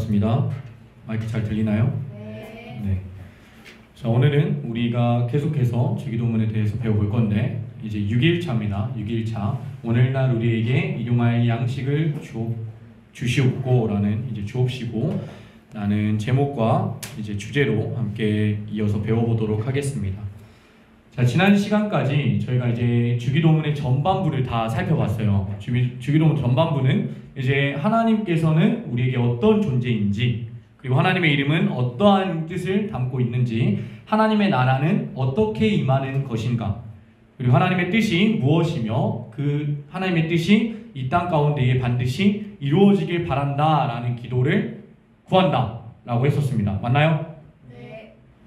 반갑습니다. 마이크 잘 들리나요? 네. 자, 오늘은 우리가 계속해서 주기도문에 대해서 배워볼 건데 이제 6일차입니다. 6일차. 오늘날 우리에게 일용할 양식을 주시옵고 라는 이제 주옵시고 라는 제목과 이제 주제로 함께 이어서 배워보도록 하겠습니다. 자, 지난 시간까지 저희가 이제 주기도문의 전반부를 다 살펴봤어요. 주기도문 전반부는 이제 하나님께서는 우리에게 어떤 존재인지, 그리고 하나님의 이름은 어떠한 뜻을 담고 있는지, 하나님의 나라는 어떻게 임하는 것인가, 그리고 하나님의 뜻이 무엇이며 그 하나님의 뜻이 이 땅 가운데에 반드시 이루어지길 바란다 라는 기도를 구한다 라고 했었습니다. 맞나요?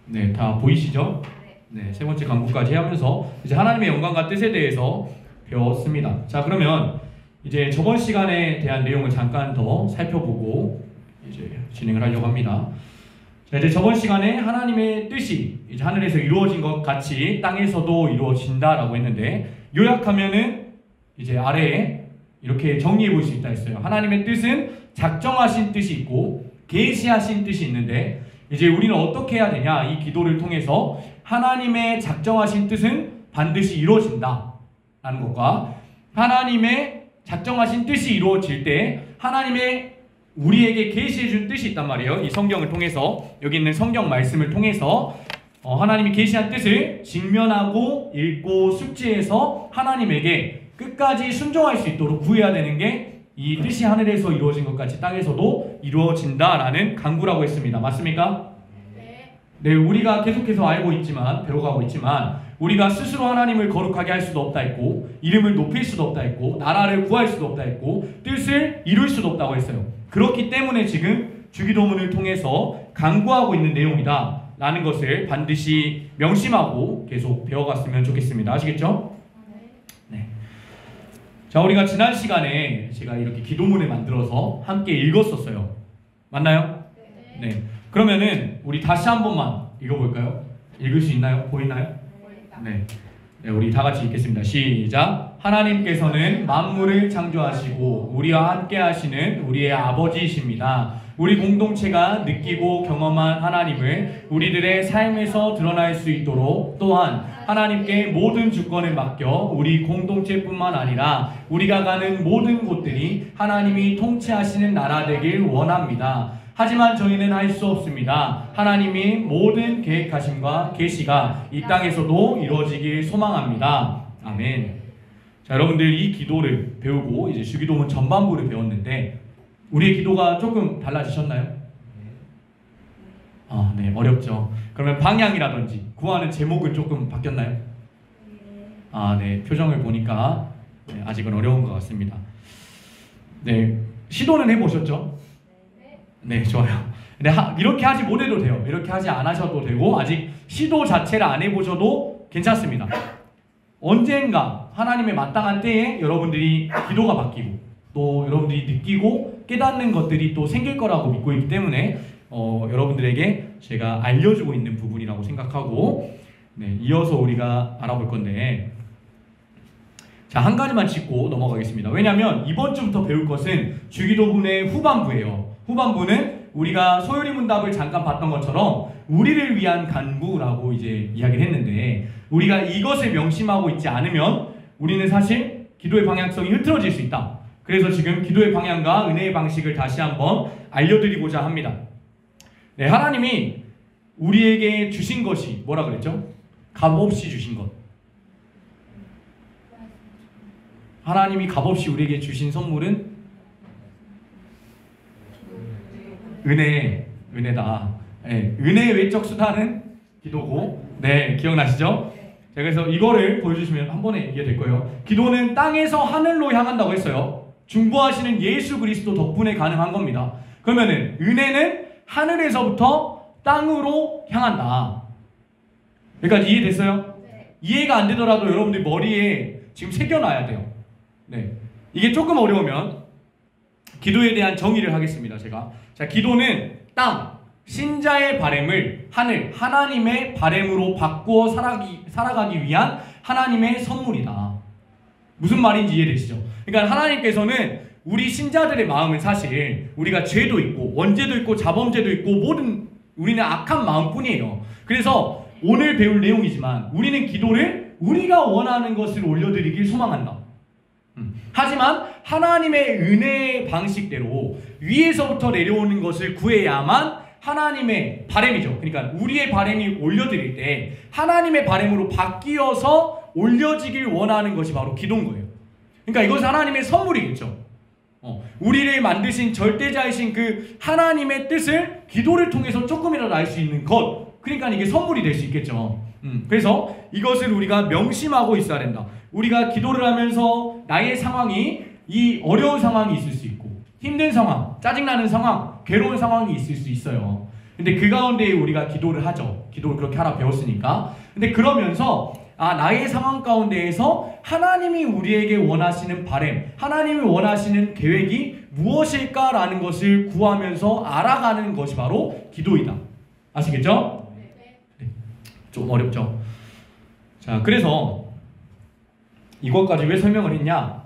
네, 다 보이시죠? 네, 세 번째 강구까지 하면서 이제 하나님의 영광과 뜻에 대해서 배웠습니다. 자, 그러면 이제 저번 시간에 대한 내용을 잠깐 더 살펴보고 이제 진행을 하려고 합니다. 자, 이제 저번 시간에 하나님의 뜻이 이제 하늘에서 이루어진 것 같이 땅에서도 이루어진다라고 했는데, 요약하면은 이제 아래에 이렇게 정리해 볼 수 있다 했어요. 하나님의 뜻은 작정하신 뜻이 있고 계시하신 뜻이 있는데, 이제 우리는 어떻게 해야 되냐? 이 기도를 통해서 하나님의 작정하신 뜻은 반드시 이루어진다 라는 것과, 하나님의 작정하신 뜻이 이루어질 때 하나님의 우리에게 계시해 준 뜻이 있단 말이에요. 이 성경을 통해서, 여기 있는 성경 말씀을 통해서 하나님이 계시한 뜻을 직면하고 읽고 숙지해서 하나님에게 끝까지 순종할 수 있도록 구해야 되는 게 이 뜻이 하늘에서 이루어진 것 같이 땅에서도 이루어진다라는 강구라고 했습니다. 맞습니까? 네, 우리가 계속해서 알고 있지만, 배워가고 있지만, 우리가 스스로 하나님을 거룩하게 할 수도 없다 했고, 이름을 높일 수도 없다 했고, 나라를 구할 수도 없다 했고, 뜻을 이룰 수도 없다고 했어요. 그렇기 때문에 지금 주기도문을 통해서 강구하고 있는 내용이다 라는 것을 반드시 명심하고 계속 배워갔으면 좋겠습니다. 아시겠죠? 네. 자, 우리가 지난 시간에 제가 이렇게 기도문을 만들어서 함께 읽었었어요. 맞나요? 네. 그러면은 우리 다시 한 번만 읽어볼까요? 읽을 수 있나요? 보이나요? 네. 네, 우리 다 같이 읽겠습니다. 시작. 하나님께서는 만물을 창조하시고 우리와 함께 하시는 우리의 아버지이십니다. 우리 공동체가 느끼고 경험한 하나님을 우리들의 삶에서 드러날 수 있도록 또한 하나님께 모든 주권을 맡겨 우리 공동체뿐만 아니라 우리가 가는 모든 곳들이 하나님이 통치하시는 나라 되길 원합니다. 하지만 저희는 할 수 없습니다. 하나님이 모든 계획하심과 계시가 이 땅에서도 이루어지길 소망합니다. 아멘. 자, 여러분들 이 기도를 배우고 이제 주기도문 전반부를 배웠는데 우리의 기도가 조금 달라지셨나요? 아, 네, 어렵죠. 그러면 방향이라든지 구하는 제목은 조금 바뀌었나요? 아, 네, 표정을 보니까 네, 아직은 어려운 것 같습니다. 네, 시도는 해보셨죠? 네, 좋아요. 근데 이렇게 하지 못해도 돼요. 이렇게 하지 않으셔도 되고, 아직 시도 자체를 안 해보셔도 괜찮습니다. 언젠가 하나님의 마땅한 때에 여러분들이 기도가 바뀌고 또 여러분들이 느끼고 깨닫는 것들이 또 생길 거라고 믿고 있기 때문에 여러분들에게 제가 알려주고 있는 부분이라고 생각하고, 네, 이어서 우리가 알아볼 건데, 자, 한 가지만 짚고 넘어가겠습니다. 왜냐하면 이번 주부터 배울 것은 주기도문의 후반부예요. 후반부는 우리가 소요리 문답을 잠깐 봤던 것처럼 우리를 위한 간구라고 이제 이야기를 했는데, 우리가 이것을 명심하고 있지 않으면 우리는 사실 기도의 방향성이 흐트러질 수 있다. 그래서 지금 기도의 방향과 은혜의 방식을 다시 한번 알려드리고자 합니다. 네, 하나님이 우리에게 주신 것이 뭐라 그랬죠? 값없이 주신 것. 하나님이 값없이 우리에게 주신 선물은 은혜다. 네, 은혜의 외적 수단은 기도고, 네, 기억나시죠? 자, 그래서 이거를 보여주시면 한 번에 이해될 거예요. 기도는 땅에서 하늘로 향한다고 했어요. 중보하시는 예수 그리스도 덕분에 가능한 겁니다. 그러면은 은혜는 하늘에서부터 땅으로 향한다. 여기까지 이해됐어요? 네. 이해가 안 되더라도 여러분들 머리에 지금 새겨놔야 돼요. 네, 이게 조금 어려우면 기도에 대한 정의를 하겠습니다. 제가. 자, 기도는 땅, 신자의 바램을 하늘, 하나님의 바램으로 바꾸어 살아가기 위한 하나님의 선물이다. 무슨 말인지 이해되시죠? 그러니까 하나님께서는 우리 신자들의 마음은 사실 우리가 죄도 있고 원죄도 있고 자범죄도 있고 모든 우리는 악한 마음뿐이에요. 그래서 오늘 배울 내용이지만 우리는 기도를 우리가 원하는 것을 올려드리길 소망한다. 하지만 하나님의 은혜의 방식대로 위에서부터 내려오는 것을 구해야만 하나님의 바람이죠. 그러니까 우리의 바람이 올려드릴 때 하나님의 바람으로 바뀌어서 올려지길 원하는 것이 바로 기도인 거예요. 그러니까 이것은 하나님의 선물이겠죠. 우리를 만드신 절대자이신 그 하나님의 뜻을 기도를 통해서 조금이라도 알 수 있는 것, 그러니까 이게 선물이 될 수 있겠죠. 그래서 이것을 우리가 명심하고 있어야 된다. 우리가 기도를 하면서 나의 상황이 이 어려운 상황이 있을 수 있고 힘든 상황, 짜증나는 상황, 괴로운 상황이 있을 수 있어요. 근데 그 가운데 우리가 기도를 하죠. 기도를 그렇게 하라 배웠으니까. 근데 그러면서 나의 상황 가운데에서 하나님이 우리에게 원하시는 바람, 하나님이 원하시는 계획이 무엇일까라는 것을 구하면서 알아가는 것이 바로 기도이다. 아시겠죠? 네. 좀 어렵죠? 자, 그래서 이것까지 왜 설명을 했냐?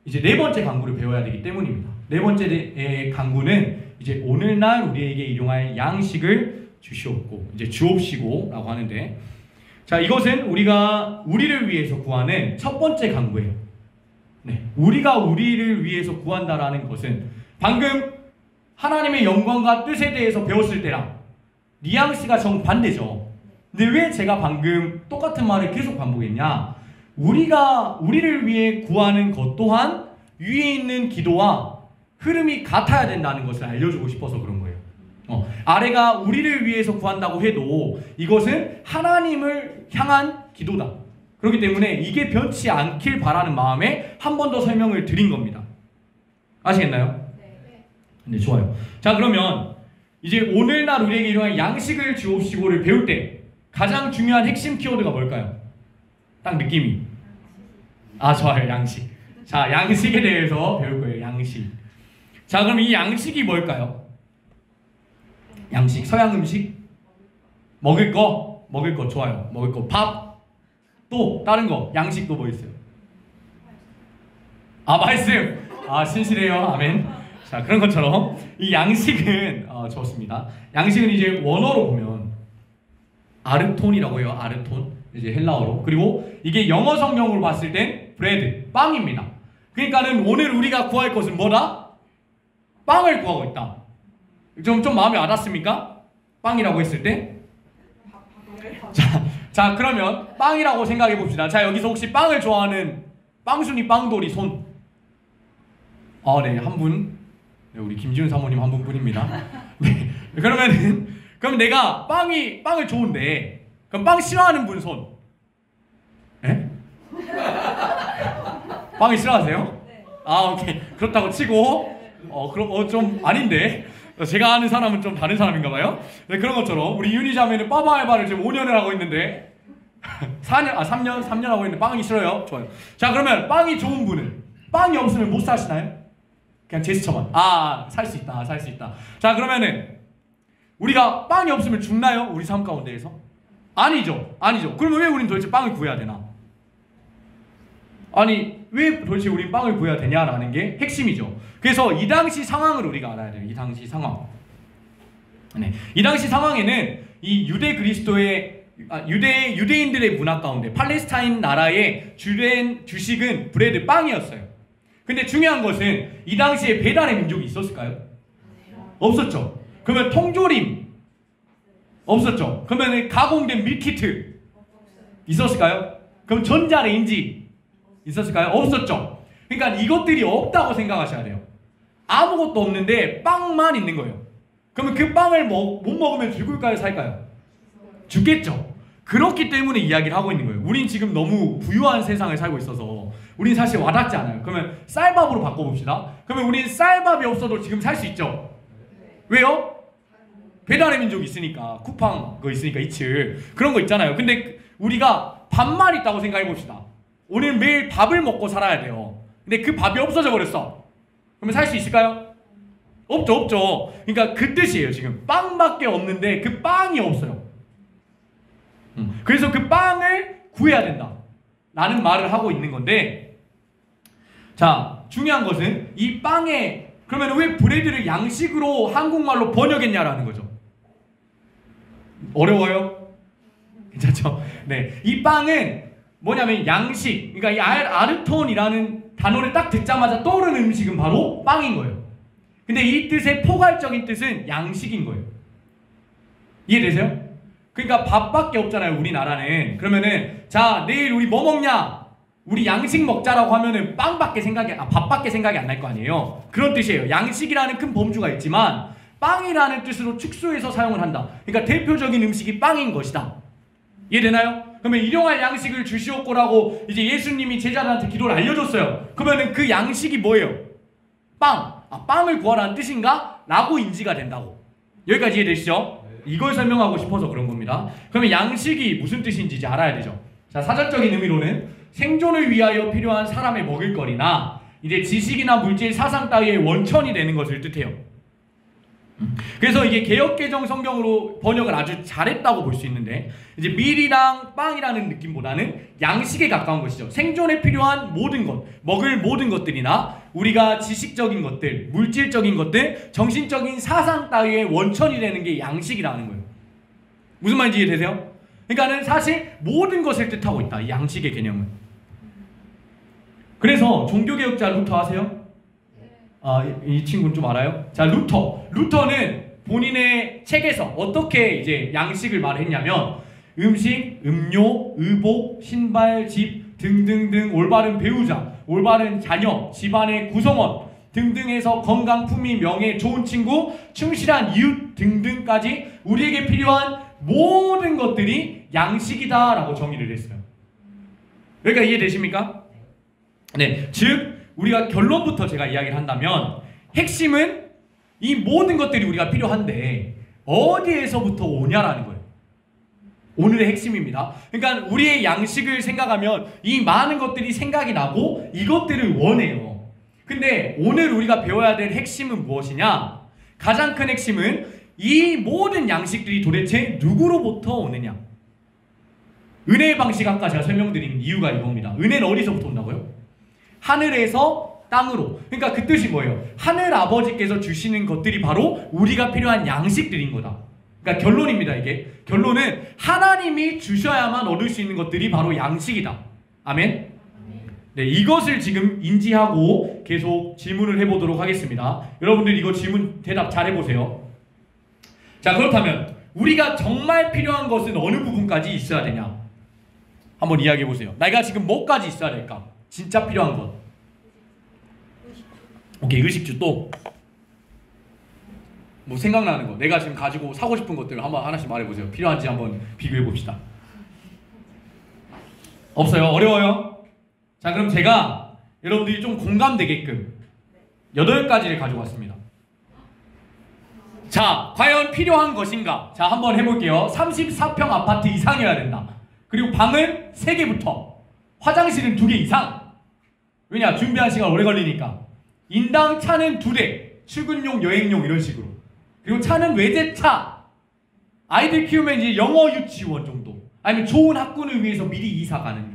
이제 네 번째 강구를 배워야 되기 때문입니다. 네 번째 강구는 이제 오늘날 우리에게 일용할 양식을 주시옵고, 이제 주옵시고라고 하는데, 자, 이것은 우리가 우리를 위해서 구하는 첫 번째 강구예요. 네, 우리가 우리를 위해서 구한다라는 것은 방금 하나님의 영광과 뜻에 대해서 배웠을 때랑 뉘앙스가 정반대죠. 근데 왜 제가 방금 똑같은 말을 계속 반복했냐? 우리가 우리를 위해 구하는 것 또한 위에 있는 기도와 흐름이 같아야 된다는 것을 알려주고 싶어서 그런 거예요. 아래가 우리를 위해서 구한다고 해도 이것은 하나님을 향한 기도다. 그렇기 때문에 이게 변치 않길 바라는 마음에 한 번 더 설명을 드린 겁니다. 아시겠나요? 네, 좋아요. 자, 그러면 이제 오늘날 우리에게 일용할 양식을 주옵시고를 배울 때 가장 중요한 핵심 키워드가 뭘까요? 딱 느낌이. 좋아요. 양식. 자, 양식에 대해서 배울 거예요. 양식. 자, 그럼 이 양식이 뭘까요? 양식. 서양 음식? 먹을 거? 먹을 거. 좋아요. 먹을 거. 밥? 또 다른 거. 양식 또 뭐 있어요? 말씀. 신실해요. 아멘. 자, 그런 것처럼 이 양식은 좋습니다. 양식은 이제 원어로 보면 아르톤이라고 해요. 아르톤. 이제 헬라어로. 그리고 이게 영어 성경으로 봤을 땐 브레드, 빵입니다. 그러니까는 오늘 우리가 구할 것은 뭐다? 빵을 구하고 있다. 좀 마음에 와닿습니까? 빵이라고 했을 때? 자, 그러면 빵이라고 생각해 봅시다. 자, 여기서 혹시 빵을 좋아하는 빵순이 빵돌이 손. 네, 한 분. 네, 우리 김지훈 사모님 한 분뿐입니다. 네, 그럼 내가 빵을 좋은데, 그럼 빵 싫어하는 분 손. 예? 빵을 싫어하세요? 네. 오케이. 그렇다고 치고, 그럼 좀 아닌데. 제가 아는 사람은 좀 다른 사람인가 봐요. 네, 그런 것처럼 우리 윤희 자매는 빠바 알바를 지금 5년을 하고 있는데 3년 하고 있는데 빵이 싫어요. 좋아요. 자, 그러면 빵이 좋은 분은 빵이 없으면 못 사시나요? 그냥 제스처만. 살 수 있다. 살 수 있다. 자, 그러면은 우리가 빵이 없으면 죽나요? 우리 삶 가운데에서? 아니죠. 그러면 왜 우린 도대체 빵을 구해야 되나? 왜 도대체 우린 빵을 구해야 되냐라는 게 핵심이죠. 그래서 이 당시 상황을 우리가 알아야 돼요. 이 당시 상황. 네. 이 당시 상황에는 이 유대 그리스도의 유대인들의 문화 가운데 팔레스타인 나라의 주된 주식은 브레드 빵이었어요. 근데 중요한 것은 이 당시에 배달의 민족이 있었을까요? 없었죠. 그러면 통조림 없었죠. 그러면 가공된 밀키트 있었을까요? 그럼 전자레인지 있었을까요? 없었죠. 그러니까 이것들이 없다고 생각하셔야 돼요. 아무것도 없는데 빵만 있는 거예요. 그러면 그 빵을 못 먹으면 죽을까요? 살까요? 죽겠죠. 그렇기 때문에 이야기를 하고 있는 거예요. 우린 지금 너무 부유한 세상을 살고 있어서 우린 사실 와닿지 않아요. 그러면 쌀밥으로 바꿔봅시다. 그러면 우린 쌀밥이 없어도 지금 살 수 있죠. 왜요? 배달의 민족이 있으니까. 쿠팡 그거 있으니까 이츠 그런 거 있잖아요. 근데 우리가 밥만 있다고 생각해 봅시다. 우리는 매일 밥을 먹고 살아야 돼요. 근데 그 밥이 없어져 버렸어. 그러면 살 수 있을까요? 없죠. 그러니까 그 뜻이에요. 지금 빵밖에 없는데 그 빵이 없어요. 그래서 그 빵을 구해야 된다 라는 말을 하고 있는 건데, 자, 중요한 것은 이 빵에 그러면 왜 브레드를 양식으로 한국말로 번역했냐라는 거죠. 어려워요? 괜찮죠? 네, 이 빵은 뭐냐면 양식, 그러니까 이 아르톤이라는 단어를 딱 듣자마자 떠오르는 음식은 바로 빵인 거예요. 근데 이 뜻의 포괄적인 뜻은 양식인 거예요. 이해되세요? 그러니까 밥밖에 없잖아요, 우리나라는. 그러면은 자, 내일 우리 뭐 먹냐? 우리 양식 먹자라고 하면은 밥밖에 생각이 안 날 거 아니에요. 그런 뜻이에요. 양식이라는 큰 범주가 있지만 빵이라는 뜻으로 축소해서 사용을 한다. 그러니까 대표적인 음식이 빵인 것이다. 이해되나요? 그러면 일용할 양식을 주시옵고라고 이제 예수님이 제자들한테 기도를 알려줬어요. 그러면은 그 양식이 뭐예요? 빵. 빵을 구하라는 뜻인가? 라고 인지가 된다고. 여기까지 이해되시죠? 이걸 설명하고 싶어서 그런 겁니다. 그러면 양식이 무슨 뜻인지 이제 알아야 되죠. 자, 사전적인 의미로는 생존을 위하여 필요한 사람의 먹을거리나 이제 지식이나 물질, 사상 따위의 원천이 되는 것을 뜻해요. 그래서 이게 개역개정 성경으로 번역을 아주 잘했다고 볼 수 있는데 이제 밀이랑 빵이라는 느낌보다는 양식에 가까운 것이죠. 생존에 필요한 모든 것, 먹을 모든 것들이나 우리가 지식적인 것들, 물질적인 것들, 정신적인 사상 따위의 원천이 되는 게 양식이라는 거예요. 무슨 말인지 이해되세요? 그러니까는 사실 모든 것을 뜻하고 있다, 이 양식의 개념은. 그래서 종교개혁자 루터 아세요? 이 친구는 좀 알아요? 자, 루터는 본인의 책에서 어떻게 이제 양식을 말했냐면 음식, 음료, 의복, 신발, 집 등등등 올바른 배우자, 올바른 자녀, 집안의 구성원 등등에서 건강, 품위, 명예, 좋은 친구, 충실한 이웃 등등까지 우리에게 필요한 모든 것들이 양식이다라고 정의를 했어요. 여기까지 이해되십니까? 네, 즉 우리가 결론부터 제가 이야기를 한다면 핵심은 이 모든 것들이 우리가 필요한데 어디에서부터 오냐라는 거예요. 오늘의 핵심입니다. 그러니까 우리의 양식을 생각하면 이 많은 것들이 생각이 나고 이것들을 원해요. 근데 오늘 우리가 배워야 될 핵심은 무엇이냐? 가장 큰 핵심은 이 모든 양식들이 도대체 누구로부터 오느냐? 은혜의 방식 아까 제가 설명드린 이유가 이겁니다. 은혜는 어디서부터 온다고요? 하늘에서 땅으로. 그러니까 그 뜻이 뭐예요? 하늘 아버지께서 주시는 것들이 바로 우리가 필요한 양식들인 거다. 그러니까 결론입니다. 이게 결론은 하나님이 주셔야만 얻을 수 있는 것들이 바로 양식이다. 아멘? 네, 이것을 지금 인지하고 계속 질문을 해보도록 하겠습니다. 여러분들 이거 질문 대답 잘 해보세요. 자, 그렇다면 우리가 정말 필요한 것은 어느 부분까지 있어야 되냐? 한번 이야기해보세요. 내가 지금 뭐까지 있어야 될까? 진짜 필요한 것. 오케이, 의식주 또 뭐 생각나는 거, 내가 지금 가지고 사고 싶은 것들 한번 하나씩 말해보세요. 필요한지 한번 비교해봅시다. 없어요? 어려워요? 자, 그럼 제가 여러분들이 좀 공감되게끔 8가지를 가지고 왔습니다. 자, 과연 필요한 것인가? 자, 한번 해볼게요. 34평 아파트 이상이어야 된다. 그리고 방은 3개부터 화장실은 2개 이상. 왜냐? 준비한 시간 오래 걸리니까. 인당 차는 2대, 출근용, 여행용 이런 식으로. 그리고 차는 외제차. 아이들 키우면 이제 영어 유치원 정도. 아니면 좋은 학군을 위해서 미리 이사 가는.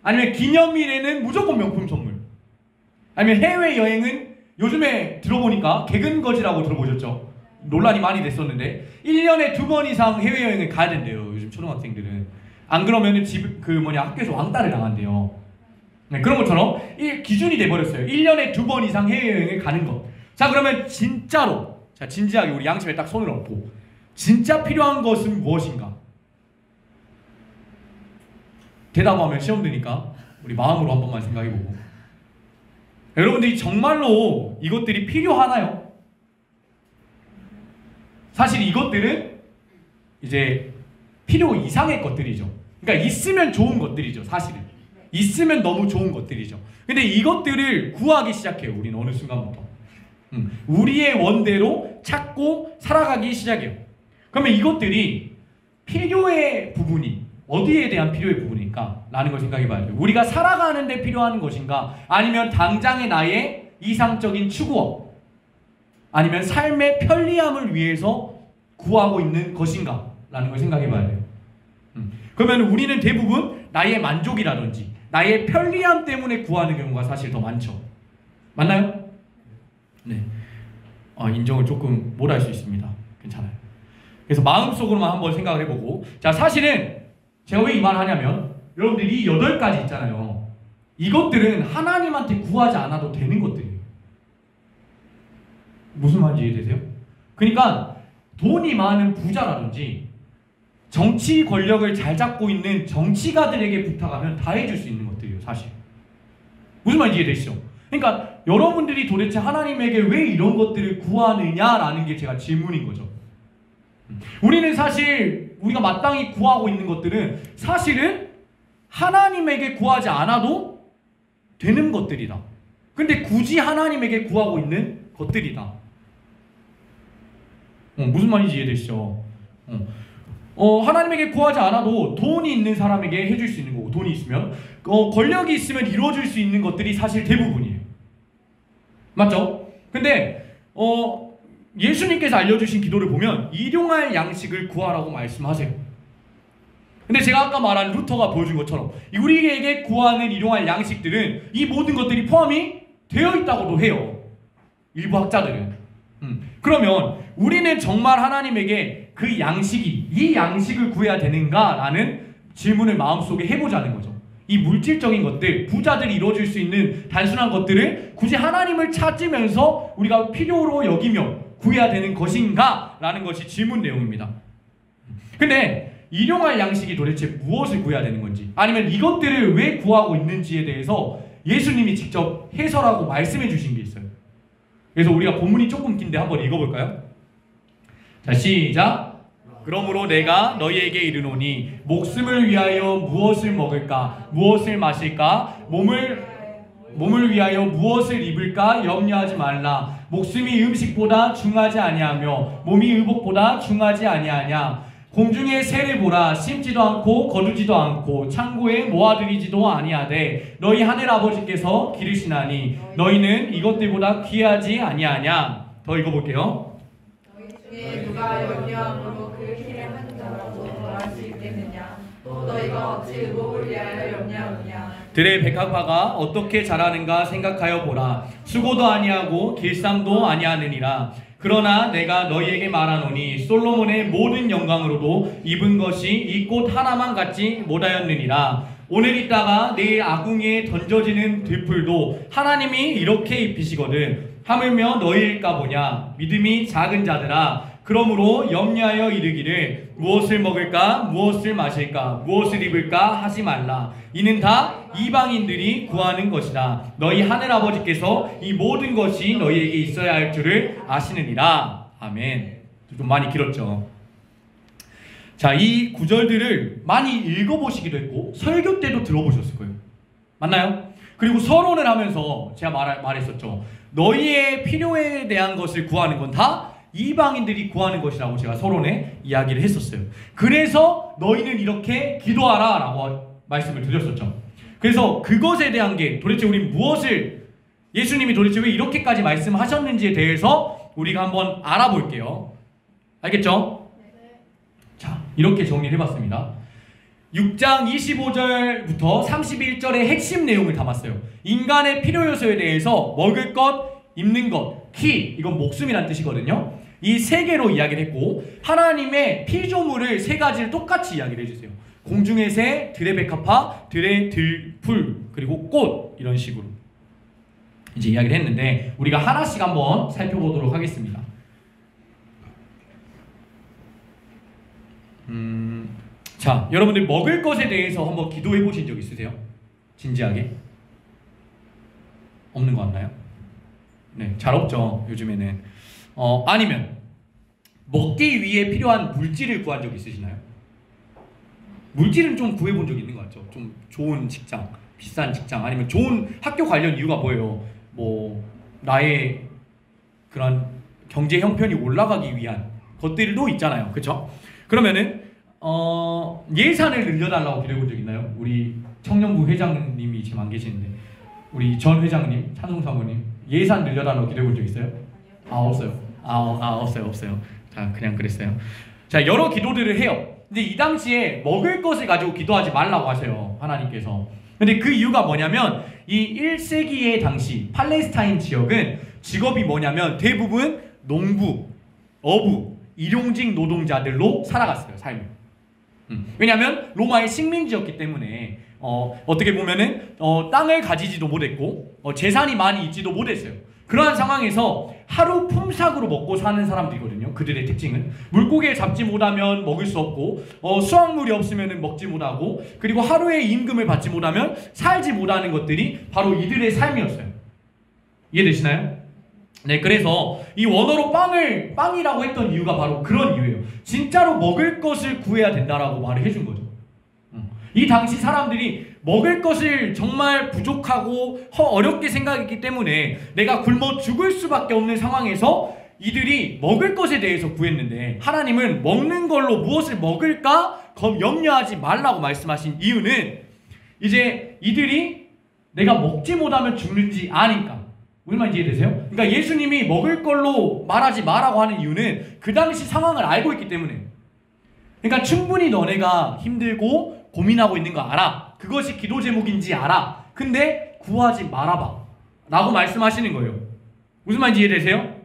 아니면 기념일에는 무조건 명품 선물. 아니면 해외여행은 요즘에 들어보니까 개근거지라고 들어보셨죠? 논란이 많이 됐었는데 1년에 2번 이상 해외여행을 가야 된대요. 요즘 초등학생들은. 안 그러면은 학교에서 왕따를 당한대요. 네, 그런 것처럼 기준이 돼버렸어요. 1년에 2번 이상 해외여행을 가는 것. 자, 그러면 진짜로, 자, 진지하게 우리 양심에 딱 손을 얹고 진짜 필요한 것은 무엇인가? 대답하면 시험 드니까 우리 마음으로 한 번만 생각해보고. 여러분들이 정말로 이것들이 필요하나요? 사실 이것들은 이제 필요 이상의 것들이죠. 그러니까 있으면 좋은 것들이죠. 사실은 있으면 너무 좋은 것들이죠. 근데 이것들을 구하기 시작해요. 우리는 어느 순간부터 우리의 원대로 찾고 살아가기 시작해요. 그러면 이것들이 필요의 부분이 어디에 대한 필요의 부분일까? 라는 걸 생각해 봐야 돼요. 우리가 살아가는 데 필요한 것인가? 아니면 당장의 나의 이상적인 추구업, 아니면 삶의 편리함을 위해서 구하고 있는 것인가? 라는 걸 생각해 봐야 돼요. 그러면 우리는 대부분 나의 만족이라든지 나의 편리함 때문에 구하는 경우가 사실 더 많죠. 맞나요? 네. 인정을 조금 못할 수 있습니다. 괜찮아요. 그래서 마음속으로만 한번 생각을 해보고, 자, 사실은 제가 왜 이 말을 하냐면 여러분들이 이 8가지 있잖아요. 이것들은 하나님한테 구하지 않아도 되는 것들이에요. 무슨 말인지 이해되세요? 그러니까 돈이 많은 부자라든지 정치 권력을 잘 잡고 있는 정치가들에게 부탁하면 다 해줄 수 있는 것들이에요. 사실 무슨 말인지 이해되시죠? 그러니까 여러분들이 도대체 하나님에게 왜 이런 것들을 구하느냐라는 게 제가 질문인 거죠. 우리는 사실 우리가 마땅히 구하고 있는 것들은 사실은 하나님에게 구하지 않아도 되는 것들이다. 근데 굳이 하나님에게 구하고 있는 것들이다. 무슨 말인지 이해되시죠? 하나님에게 구하지 않아도 돈이 있는 사람에게 해줄 수 있는 거고, 돈이 있으면 권력이 있으면 이루어질 수 있는 것들이 사실 대부분이에요. 맞죠? 근데 예수님께서 알려주신 기도를 보면 일용할 양식을 구하라고 말씀하세요. 근데 제가 아까 말한 루터가 보여준 것처럼 우리에게 구하는 일용할 양식들은 이 모든 것들이 포함이 되어 있다고도 해요. 일부 학자들은. 그러면 우리는 정말 하나님에게 그 양식이, 이 양식을 구해야 되는가라는 질문을 마음속에 해보자는 거죠. 이 물질적인 것들, 부자들이 이루어질 수 있는 단순한 것들을 굳이 하나님을 찾으면서 우리가 필요로 여기며 구해야 되는 것인가? 라는 것이 질문 내용입니다. 근데 일용할 양식이 도대체 무엇을 구해야 되는 건지, 아니면 이것들을 왜 구하고 있는지에 대해서 예수님이 직접 해설하고 말씀해 주신 게 있어요. 그래서 우리가 본문이 조금 긴데 한번 읽어볼까요? 자, 시작! 그러므로 내가 너희에게 이르노니 목숨을 위하여 무엇을 먹을까, 무엇을 마실까, 몸을 위하여 무엇을 입을까 염려하지 말라. 목숨이 음식보다 중하지 아니하며 몸이 의복보다 중하지 아니하냐. 공중의 새를 보라. 심지도 않고 거두지도 않고 창고에 모아들이지도 아니하되 너희 하늘 아버지께서 기르시나니 너희는 이것들보다 귀하지 아니하냐. 더 읽어볼게요. 너희 중에 누가 염려함으로 그 길에 한 자라도 더할 수 있겠느냐. 또 너희가 어찌 의복을 위하여 염려하느냐. 들의 백합화가 어떻게 자라는가 생각하여 보라. 수고도 아니하고 길쌈도 아니하느니라. 그러나 내가 너희에게 말하노니 솔로몬의 모든 영광으로도 입은 것이 이 꽃 하나만 갖지 못하였느니라. 오늘 있다가 내일 아궁이에 던져지는 들풀도 하나님이 이렇게 입히시거든. 하물며 너희일까 보냐. 믿음이 작은 자들아, 그러므로 염려하여 이르기를 무엇을 먹을까, 무엇을 마실까, 무엇을 입을까 하지 말라. 이는 다 이방인들이 구하는 것이다. 너희 하늘아버지께서 이 모든 것이 너희에게 있어야 할 줄을 아시느니라. 아멘. 좀 많이 길었죠. 자, 이 구절들을 많이 읽어보시기도 했고 설교 때도 들어보셨을 거예요. 맞나요? 그리고 서론을 하면서 제가 말했었죠. 너희의 필요에 대한 것을 구하는 건 다 이방인들이 구하는 것이라고 제가 서론에 이야기를 했었어요. 그래서 너희는 이렇게 기도하라 라고 말씀을 드렸었죠. 그래서 그것에 대한 게 도대체 우리 무엇을, 예수님이 도대체 왜 이렇게까지 말씀하셨는지에 대해서 우리가 한번 알아볼게요. 알겠죠? 자, 이렇게 정리를 해봤습니다. 6장 25절부터 31절의 핵심 내용을 담았어요. 인간의 필요 요소에 대해서 먹을 것, 입는 것, 키, 이건 목숨이란 뜻이거든요. 이 세 개로 이야기를 했고, 하나님의 피조물을 세 가지를 똑같이 이야기를 해주세요. 공중의 새, 들의 백합화, 들의 들풀, 그리고 꽃, 이런 식으로 이제 이야기를 했는데 우리가 하나씩 한번 살펴보도록 하겠습니다. 자, 여러분들 먹을 것에 대해서 한번 기도해 보신 적 있으세요? 진지하게? 없는 거 같나요? 네, 잘 없죠, 요즘에는. 아니면 먹기 위해 필요한 물질을 구한 적 있으시나요? 물질은 좀 구해본 적 있는 것 같죠. 좀 좋은 직장, 비싼 직장, 아니면 좋은 학교 관련 이유가 뭐예요? 뭐 나의 그런 경제 형편이 올라가기 위한 것들도 있잖아요. 그렇죠? 그러면은 예산을 늘려달라고 기도해본 적 있나요? 우리 청년부 회장님이 지금 안 계시는데 우리 전 회장님, 찬송 사모님 예산 늘려달라고 기도해본 적 있어요? 없어요. 없어요. 자, 그냥 그랬어요. 자, 여러 기도들을 해요. 근데 이 당시에 먹을 것을 가지고 기도하지 말라고 하세요, 하나님께서. 근데 그 이유가 뭐냐면 이 1세기의 당시 팔레스타인 지역은 직업이 뭐냐면 대부분 농부, 어부, 일용직 노동자들로 살아갔어요. 삶이. 왜냐하면 로마의 식민지였기 때문에 어떻게 보면은 땅을 가지지도 못했고 재산이 많이 있지도 못했어요. 그러한 상황에서 하루 품삯으로 먹고 사는 사람들이거든요. 그들의 특징은 물고기를 잡지 못하면 먹을 수 없고 수확물이 없으면 먹지 못하고 그리고 하루의 임금을 받지 못하면 살지 못하는 것들이 바로 이들의 삶이었어요. 이해되시나요? 네, 그래서 이 원어로 빵이라고 했던 이유가 바로 그런 이유예요. 진짜로 먹을 것을 구해야 된다라고 말을 해준 거죠. 이 당시 사람들이 먹을 것을 정말 부족하고 어렵게 생각했기 때문에 내가 굶어 죽을 수밖에 없는 상황에서 이들이 먹을 것에 대해서 구했는데 하나님은 먹는 걸로 무엇을 먹을까 염려하지 말라고 말씀하신 이유는 이제 이들이 내가 먹지 못하면 죽는지 아니까. 무슨 말인지 이해되세요? 그러니까 예수님이 먹을 걸로 말하지 마라고 하는 이유는 그 당시 상황을 알고 있기 때문에. 그러니까 충분히 너네가 힘들고 고민하고 있는 거 알아. 그것이 기도 제목인지 알아. 근데 구하지 말아봐 라고 말씀하시는 거예요. 무슨 말인지 이해되세요?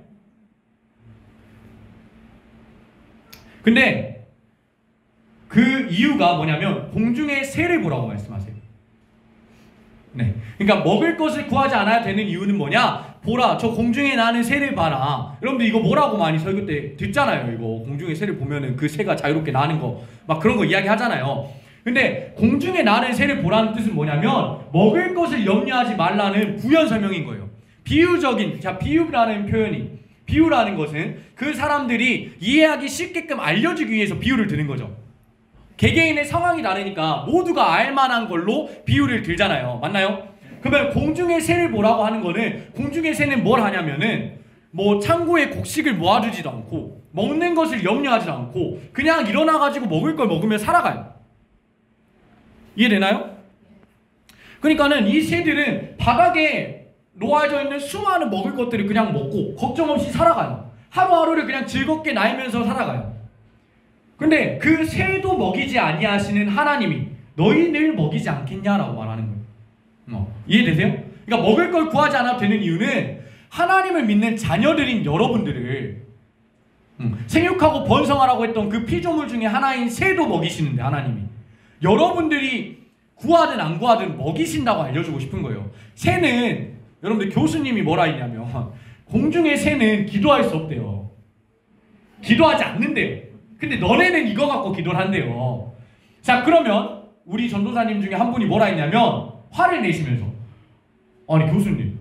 근데 그 이유가 뭐냐면 공중의 새를 보라고 말씀하세요. 네, 그러니까 먹을 것을 구하지 않아야 되는 이유는 뭐냐? 보라, 저 공중에 나는 새를 봐라. 여러분들 이거 뭐라고 많이 설교 때 듣잖아요. 이거 공중의 새를 보면은 그 새가 자유롭게 나는 거 막 그런 거 이야기 하잖아요. 근데 공중에 나는 새를 보라는 뜻은 뭐냐면 먹을 것을 염려하지 말라는 부연 설명인 거예요. 비유적인, 자, 비유라는 표현이, 비유라는 것은 그 사람들이 이해하기 쉽게끔 알려주기 위해서 비유를 드는 거죠. 개개인의 상황이 다르니까 모두가 알만한 걸로 비유를 들잖아요. 맞나요? 그러면 공중의 새를 보라고 하는 거는 공중의 새는 뭘 하냐면은 뭐 창고에 곡식을 모아두지도 않고 먹는 것을 염려하지도 않고 그냥 일어나가지고 먹을 걸 먹으며 살아가요. 이해되나요? 그러니까는 이 새들은 바닥에 놓아져 있는 수많은 먹을 것들을 그냥 먹고 걱정 없이 살아가요. 하루하루를 그냥 즐겁게 날면서 살아가요. 근데 그 새도 먹이지 아니하시는 하나님이 너희를 먹이지 않겠냐라고 말하는 거예요. 이해되세요? 그러니까 먹을 걸 구하지 않아도 되는 이유는 하나님을 믿는 자녀들인 여러분들을 생육하고 번성하라고 했던 그 피조물 중에 하나인 새도 먹이시는데 하나님이 여러분들이 구하든 안 구하든 먹이신다고 알려주고 싶은 거예요. 새는 여러분들 교수님이 뭐라 했냐면 공중의 새는 기도할 수 없대요. 기도하지 않는데요. 근데 너네는 이거 갖고 기도를 한대요. 자, 그러면 우리 전도사님 중에 한 분이 뭐라 했냐면 화를 내시면서 아니 교수님,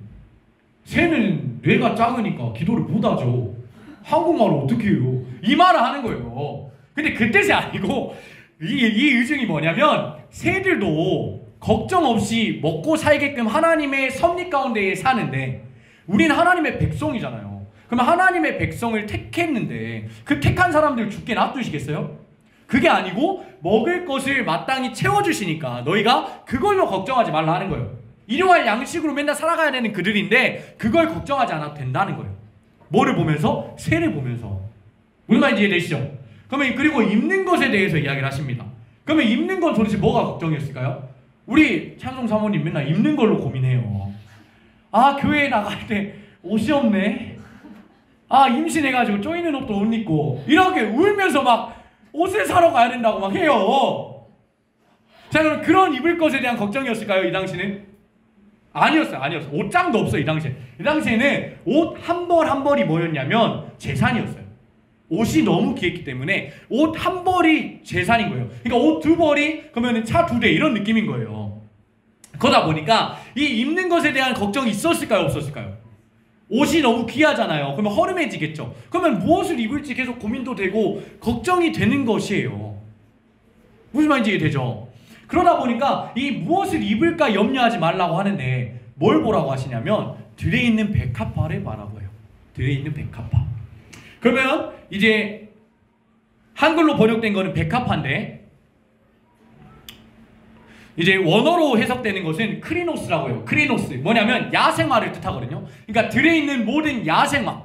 새는 뇌가 작으니까 기도를 못하죠. 한국말을 어떻게 해요? 이 말을 하는 거예요. 근데 그 뜻이 아니고 이 의증이 뭐냐면 새들도 걱정 없이 먹고 살게끔 하나님의 섭리 가운데에 사는데 우린 하나님의 백성이잖아요. 그러면 하나님의 백성을 택했는데 그 택한 사람들 죽게 놔두시겠어요? 그게 아니고 먹을 것을 마땅히 채워주시니까 너희가 그걸로 걱정하지 말라 하는 거예요. 일용할 양식으로 맨날 살아가야 되는 그들인데 그걸 걱정하지 않아도 된다는 거예요. 뭐를 보면서? 새를 보면서. 무슨 말인지 이해되시죠? 그러면 그리고 입는 것에 대해서 이야기를 하십니다. 그러면 입는 건 도대체 뭐가 걱정이었을까요? 우리 찬송 사모님 맨날 입는 걸로 고민해요. 아, 교회에 나갈 때 옷이 없네. 아, 임신해가지고 쪼이는 옷도 못 입고 이렇게 울면서 막 옷을 사러 가야 된다고 막 해요. 자, 그럼 그런 입을 것에 대한 걱정이었을까요? 이 당시는? 아니었어요. 옷장도 없어요. 이 당시에. 이 당시에는 옷 한 벌 한 벌이 뭐였냐면 재산이었어요. 옷이 너무 귀했기 때문에 옷 한 벌이 재산인 거예요. 그러니까 옷 두 벌이 그러면 차 두 대 이런 느낌인 거예요. 그러다 보니까 이 입는 것에 대한 걱정이 있었을까요? 없었을까요? 옷이 너무 귀하잖아요. 그러면 허름해지겠죠. 그러면 무엇을 입을지 계속 고민도 되고 걱정이 되는 것이에요. 무슨 말인지 이해되죠? 그러다 보니까 이 무엇을 입을까 염려하지 말라고 하는데 뭘 보라고 하시냐면 들에 있는 백합화를 바라보아요. 들에 있는 백합화. 그러면 이제 한글로 번역된 거는 백합화인데 이제 원어로 해석되는 것은 크리노스라고 해요. 크리노스. 뭐냐면 야생화를 뜻하거든요. 그러니까 들에 있는 모든 야생화.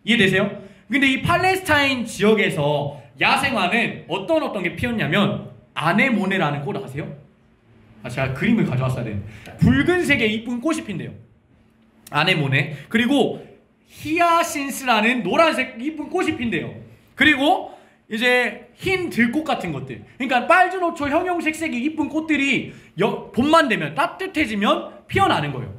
이해되세요? 근데 이 팔레스타인 지역에서 야생화는 어떤 게 피었냐면 아네모네라는 꽃 아세요? 제가 그림을 가져왔어야 되는데 붉은색의 이쁜 꽃이 핀대요. 아네모네. 그리고 히아신스라는 노란색 이쁜 꽃이 핀대요. 그리고 이제 흰 들꽃 같은 것들, 그러니까 빨주노초 형형색색의 이쁜 꽃들이 봄만 되면 따뜻해지면 피어나는 거예요.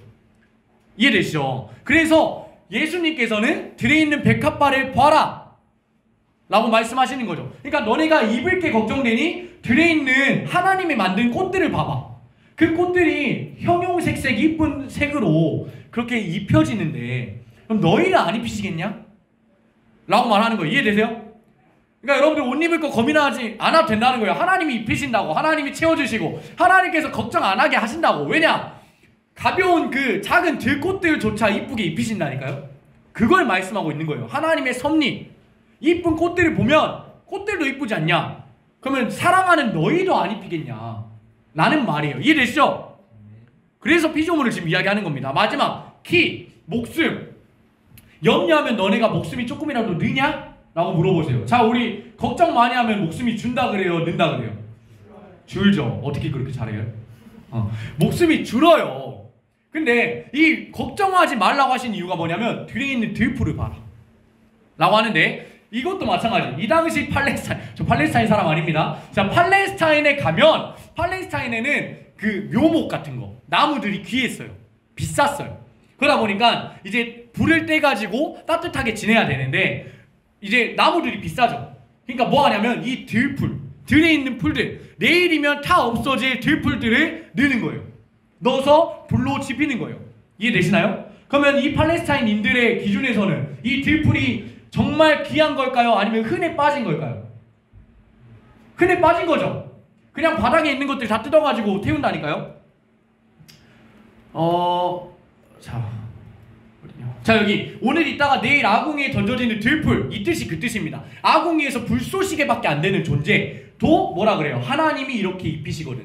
이해되시죠? 그래서 예수님께서는 들에 있는 백합발을 봐라 라고 말씀하시는 거죠. 그러니까 너네가 입을 게 걱정되니 들에 있는 하나님이 만든 꽃들을 봐봐. 그 꽃들이 형형색색 이쁜 색으로 그렇게 입혀지는데 그럼 너희는 안 입히시겠냐? 라고 말하는 거예요. 이해되세요? 그러니까 여러분들 옷 입을 거 고민하지 않아도 된다는 거예요. 하나님이 입히신다고, 하나님이 채워주시고 하나님께서 걱정 안 하게 하신다고. 왜냐? 가벼운 그 작은 들꽃들조차 이쁘게 입히신다니까요. 그걸 말씀하고 있는 거예요. 하나님의 섭리, 이쁜 꽃들을 보면 꽃들도 이쁘지 않냐? 그러면 사랑하는 너희도 안 입히겠냐? 라는 말이에요. 이해되시죠? 그래서 피조물을 지금 이야기하는 겁니다. 마지막 키, 목숨. 염려하면 너네가 목숨이 조금이라도 느냐? 라고 물어보세요. 자, 우리 걱정 많이 하면 목숨이 준다 그래요? 는다 그래요? 줄죠. 어떻게 그렇게 잘해요? 목숨이 줄어요. 근데 이 걱정하지 말라고 하신 이유가 뭐냐면 들에 있는 들풀을 봐라 라고 하는데, 이것도 마찬가지. 이 당시 팔레스타인, 저 팔레스타인 사람 아닙니다. 자, 팔레스타인에 가면 팔레스타인에는 그 묘목 같은 거, 나무들이 귀했어요. 비쌌어요. 그러다 보니까 이제 불을 떼가지고 따뜻하게 지내야 되는데 이제 나무들이 비싸죠. 그러니까 뭐 하냐면 이 들풀, 들에 있는 풀들, 내일이면 다 없어질 들풀들을 넣는 거예요. 넣어서 불로 지피는 거예요. 이해되시나요? 그러면 이 팔레스타인인들의 기준에서는 이 들풀이 정말 귀한 걸까요? 아니면 흔해 빠진 걸까요? 흔해 빠진 거죠. 그냥 바닥에 있는 것들 다 뜯어가지고 태운다니까요. 자, 여기 오늘 있다가 내일 아궁이에 던져지는 들풀, 이 뜻이 그 뜻입니다. 아궁이에서 불쏘시개밖에 안 되는 존재도 뭐라 그래요? 하나님이 이렇게 입히시거든.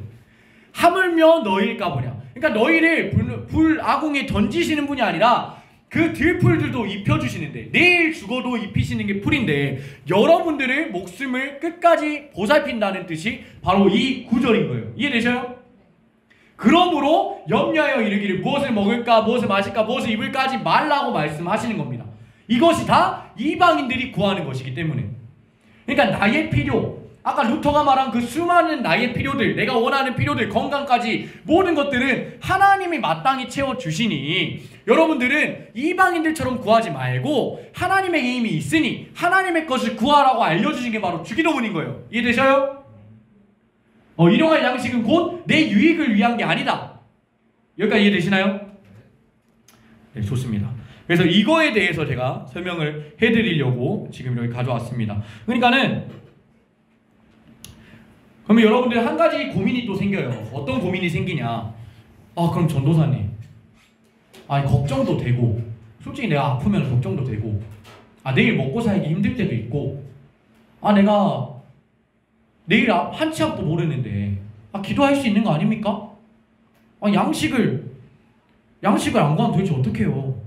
하물며 너희일까 보냐. 그러니까 너희를 불 아궁이에 던지시는 분이 아니라 그 들풀들도 입혀주시는데, 내일 죽어도 입히시는 게 풀인데 여러분들의 목숨을 끝까지 보살핀다는 뜻이 바로 이 구절인 거예요. 이해되셔요? 그러므로 염려하여 이르기를 무엇을 먹을까, 무엇을 마실까, 무엇을 입을까 하지 말라고 말씀하시는 겁니다. 이것이 다 이방인들이 구하는 것이기 때문에. 그러니까 나의 필요, 아까 루터가 말한 그 수많은 나의 필요들, 내가 원하는 필요들, 건강까지 모든 것들은 하나님이 마땅히 채워주시니 여러분들은 이방인들처럼 구하지 말고 하나님의 힘이 있으니 하나님의 것을 구하라고 알려주신 게 바로 주기도문인 거예요. 이해되셔요? 일용할 양식은 곧 내 유익을 위한 게 아니다. 여기까지 이해되시나요? 네, 좋습니다. 그래서 이거에 대해서 제가 설명을 해드리려고 지금 여기 가져왔습니다. 그러니까는 그러면 여러분들 한 가지 고민이 또 생겨요. 어떤 고민이 생기냐? 그럼 전도사님, 걱정도 되고, 솔직히 내가 아프면 걱정도 되고, 내일 먹고 살기 힘들 때도 있고, 내가 내일 한치 앞도 모르는데 기도할 수 있는 거 아닙니까? 양식을 안 구하면 도대체 어떻게 해요?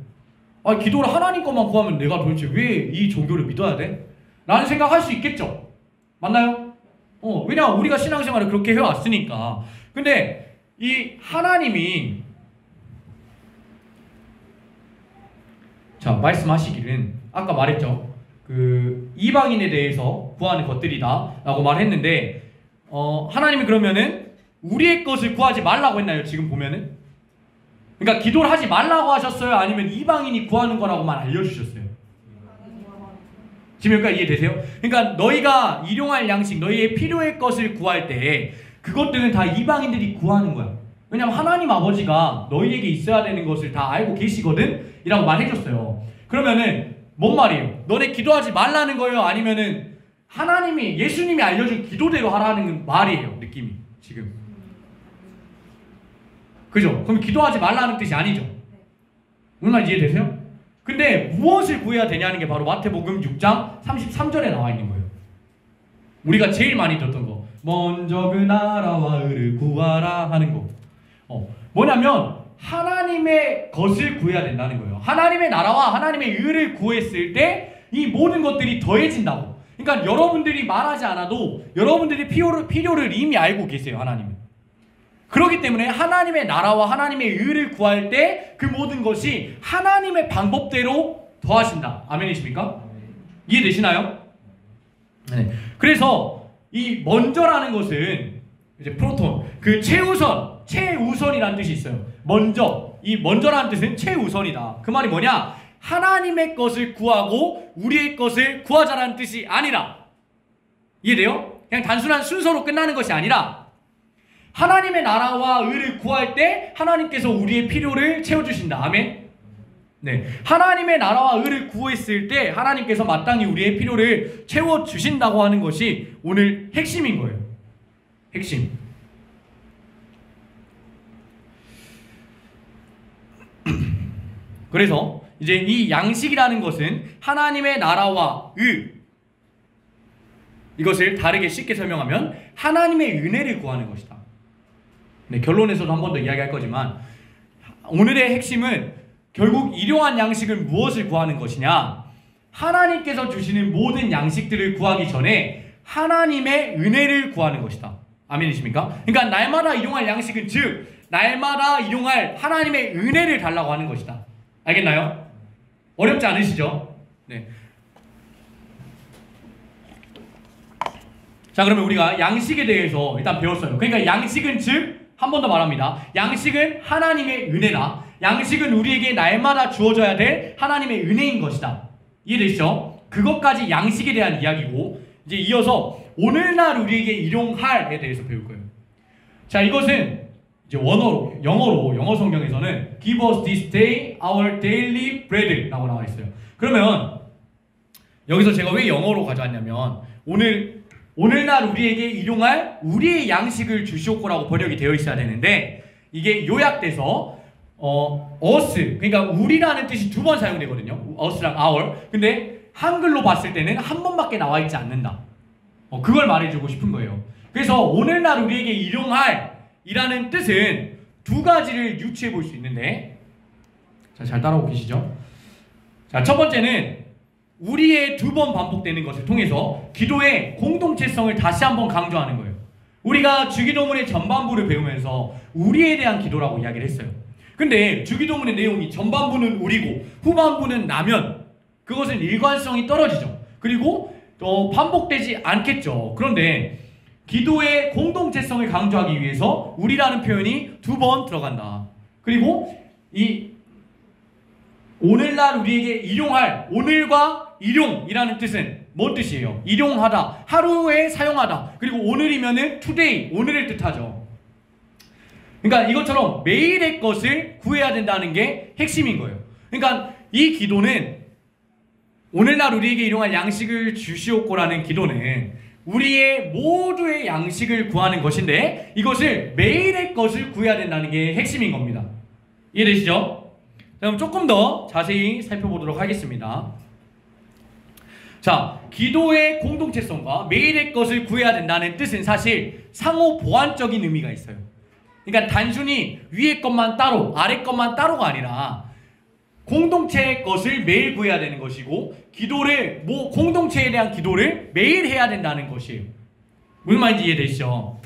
기도를 하나님 것만 구하면 내가 도대체 왜 이 종교를 믿어야 돼? 라는 생각할 수 있겠죠? 맞나요? 왜냐, 우리가 신앙생활을 그렇게 해왔으니까. 근데 이 하나님이 말씀하시기는 아까 말했죠. 그 이방인에 대해서 구하는 것들이다 라고 말했는데, 하나님이 그러면은 우리의 것을 구하지 말라고 했나요? 지금 보면은, 그러니까 기도를 하지 말라고 하셨어요? 아니면 이방인이 구하는 거라고만 알려주셨어요? 지금 여기까지 이해되세요? 그러니까 너희가 일용할 양식, 너희의 필요의 것을 구할 때 그것들은 다 이방인들이 구하는 거야. 왜냐면 하나님 아버지가 너희에게 있어야 되는 것을 다 알고 계시거든? 이라고 말해줬어요. 그러면은 뭔 말이에요? 너네 기도하지 말라는 거예요? 아니면은 하나님이, 예수님이 알려준 기도대로 하라는 말이에요? 느낌이 지금. 그죠? 그럼 기도하지 말라는 뜻이 아니죠? 무슨 말인지 이해되세요? 근데 무엇을 구해야 되냐는 게 바로 마태복음 6장 33절에 나와 있는 거예요. 우리가 제일 많이 듣던 거, 먼저 그 나라와 의를 구하라 하는 거. 뭐냐면 하나님의 것을 구해야 된다는 거예요. 하나님의 나라와 하나님의 의를 구했을 때 이 모든 것들이 더해진다고. 그러니까 여러분들이 말하지 않아도 여러분들이 필요를 이미 알고 계세요. 하나님은. 그렇기 때문에 하나님의 나라와 하나님의 의를 구할 때 그 모든 것이 하나님의 방법대로 더하신다. 아멘이십니까? 이해되시나요? 네. 그래서 이 먼저라는 것은 이제 프로톤, 그 최우선이라는 뜻이 있어요. 이 먼저라는 뜻은 최우선이다. 그 말이 뭐냐? 하나님의 것을 구하고 우리의 것을 구하자라는 뜻이 아니라, 이해돼요? 그냥 단순한 순서로 끝나는 것이 아니라 하나님의 나라와 의를 구할 때 하나님께서 우리의 필요를 채워주신다. 아멘? 네. 하나님의 나라와 의를 구했을 때 하나님께서 마땅히 우리의 필요를 채워주신다고 하는 것이 오늘 핵심인 거예요. 핵심. 그래서 이제 이 양식이라는 것은 하나님의 나라와 이것을 다르게 쉽게 설명하면 하나님의 은혜를 구하는 것이다. 네, 결론에서도 한 번 더 이야기할 거지만 오늘의 핵심은 결국 일용할 양식을 무엇을 구하는 것이냐? 하나님께서 주시는 모든 양식들을 구하기 전에 하나님의 은혜를 구하는 것이다. 아멘이십니까? 그러니까 날마다 일용할 양식은 즉 날마다 일용할 하나님의 은혜를 달라고 하는 것이다. 알겠나요? 어렵지 않으시죠? 네. 자, 그러면 우리가 양식에 대해서 일단 배웠어요. 그러니까 양식은 즉 한 번 더 말합니다. 양식은 하나님의 은혜다. 양식은 우리에게 날마다 주어져야 될 하나님의 은혜인 것이다. 이해되시죠? 그것까지 양식에 대한 이야기고, 이제 이어서 오늘날 우리에게 일용할에 대해서 배울 거예요. 자, 이것은 이제 영어 성경에서는 Give us this day our daily bread라고 나와 있어요. 그러면 여기서 제가 왜 영어로 가져왔냐면 오늘날 우리에게 일용할 우리의 양식을 주시옵고라고 번역이 되어 있어야 되는데 이게 요약돼서 us, 그러니까 우리라는 뜻이 두 번 사용되거든요. us랑 our. 근데 한글로 봤을 때는 한 번밖에 나와 있지 않는다. 그걸 말해주고 싶은 거예요. 그래서 오늘날 우리에게 일용할 이라는 뜻은 두 가지를 유추해 볼 수 있는데, 자, 잘 따라오고 계시죠? 자, 첫 번째는 우리의 두 번 반복되는 것을 통해서 기도의 공동체성을 다시 한번 강조하는 거예요. 우리가 주기도문의 전반부를 배우면서 우리에 대한 기도라고 이야기를 했어요. 근데 주기도문의 내용이 전반부는 우리고 후반부는 나면 그것은 일관성이 떨어지죠. 그리고 반복되지 않겠죠. 그런데 기도의 공동체성을 강조하기 위해서 우리라는 표현이 두 번 들어간다. 그리고 이 오늘날 우리에게 일용할, 오늘과 일용이라는 뜻은 뭔 뜻이에요? 일용하다, 하루에 사용하다. 그리고 오늘이면은 today, 오늘을 뜻하죠. 그러니까 이것처럼 매일의 것을 구해야 된다는 게 핵심인 거예요. 그러니까 이 기도는 오늘날 우리에게 일용할 양식을 주시옵고라는 기도는 우리의 모두의 양식을 구하는 것인데 이것을 매일의 것을 구해야 된다는 게 핵심인 겁니다. 이해되시죠? 그럼 조금 더 자세히 살펴보도록 하겠습니다. 자, 기도의 공동체성과 매일의 것을 구해야 된다는 뜻은 사실 상호 보완적인 의미가 있어요. 그러니까 단순히 위의 것만 따로, 아래 것만 따로가 아니라 공동체의 것을 매일 구해야 되는 것이고 공동체에 대한 기도를 매일 해야 된다는 것이에요. 무슨 말인지 이해되시죠?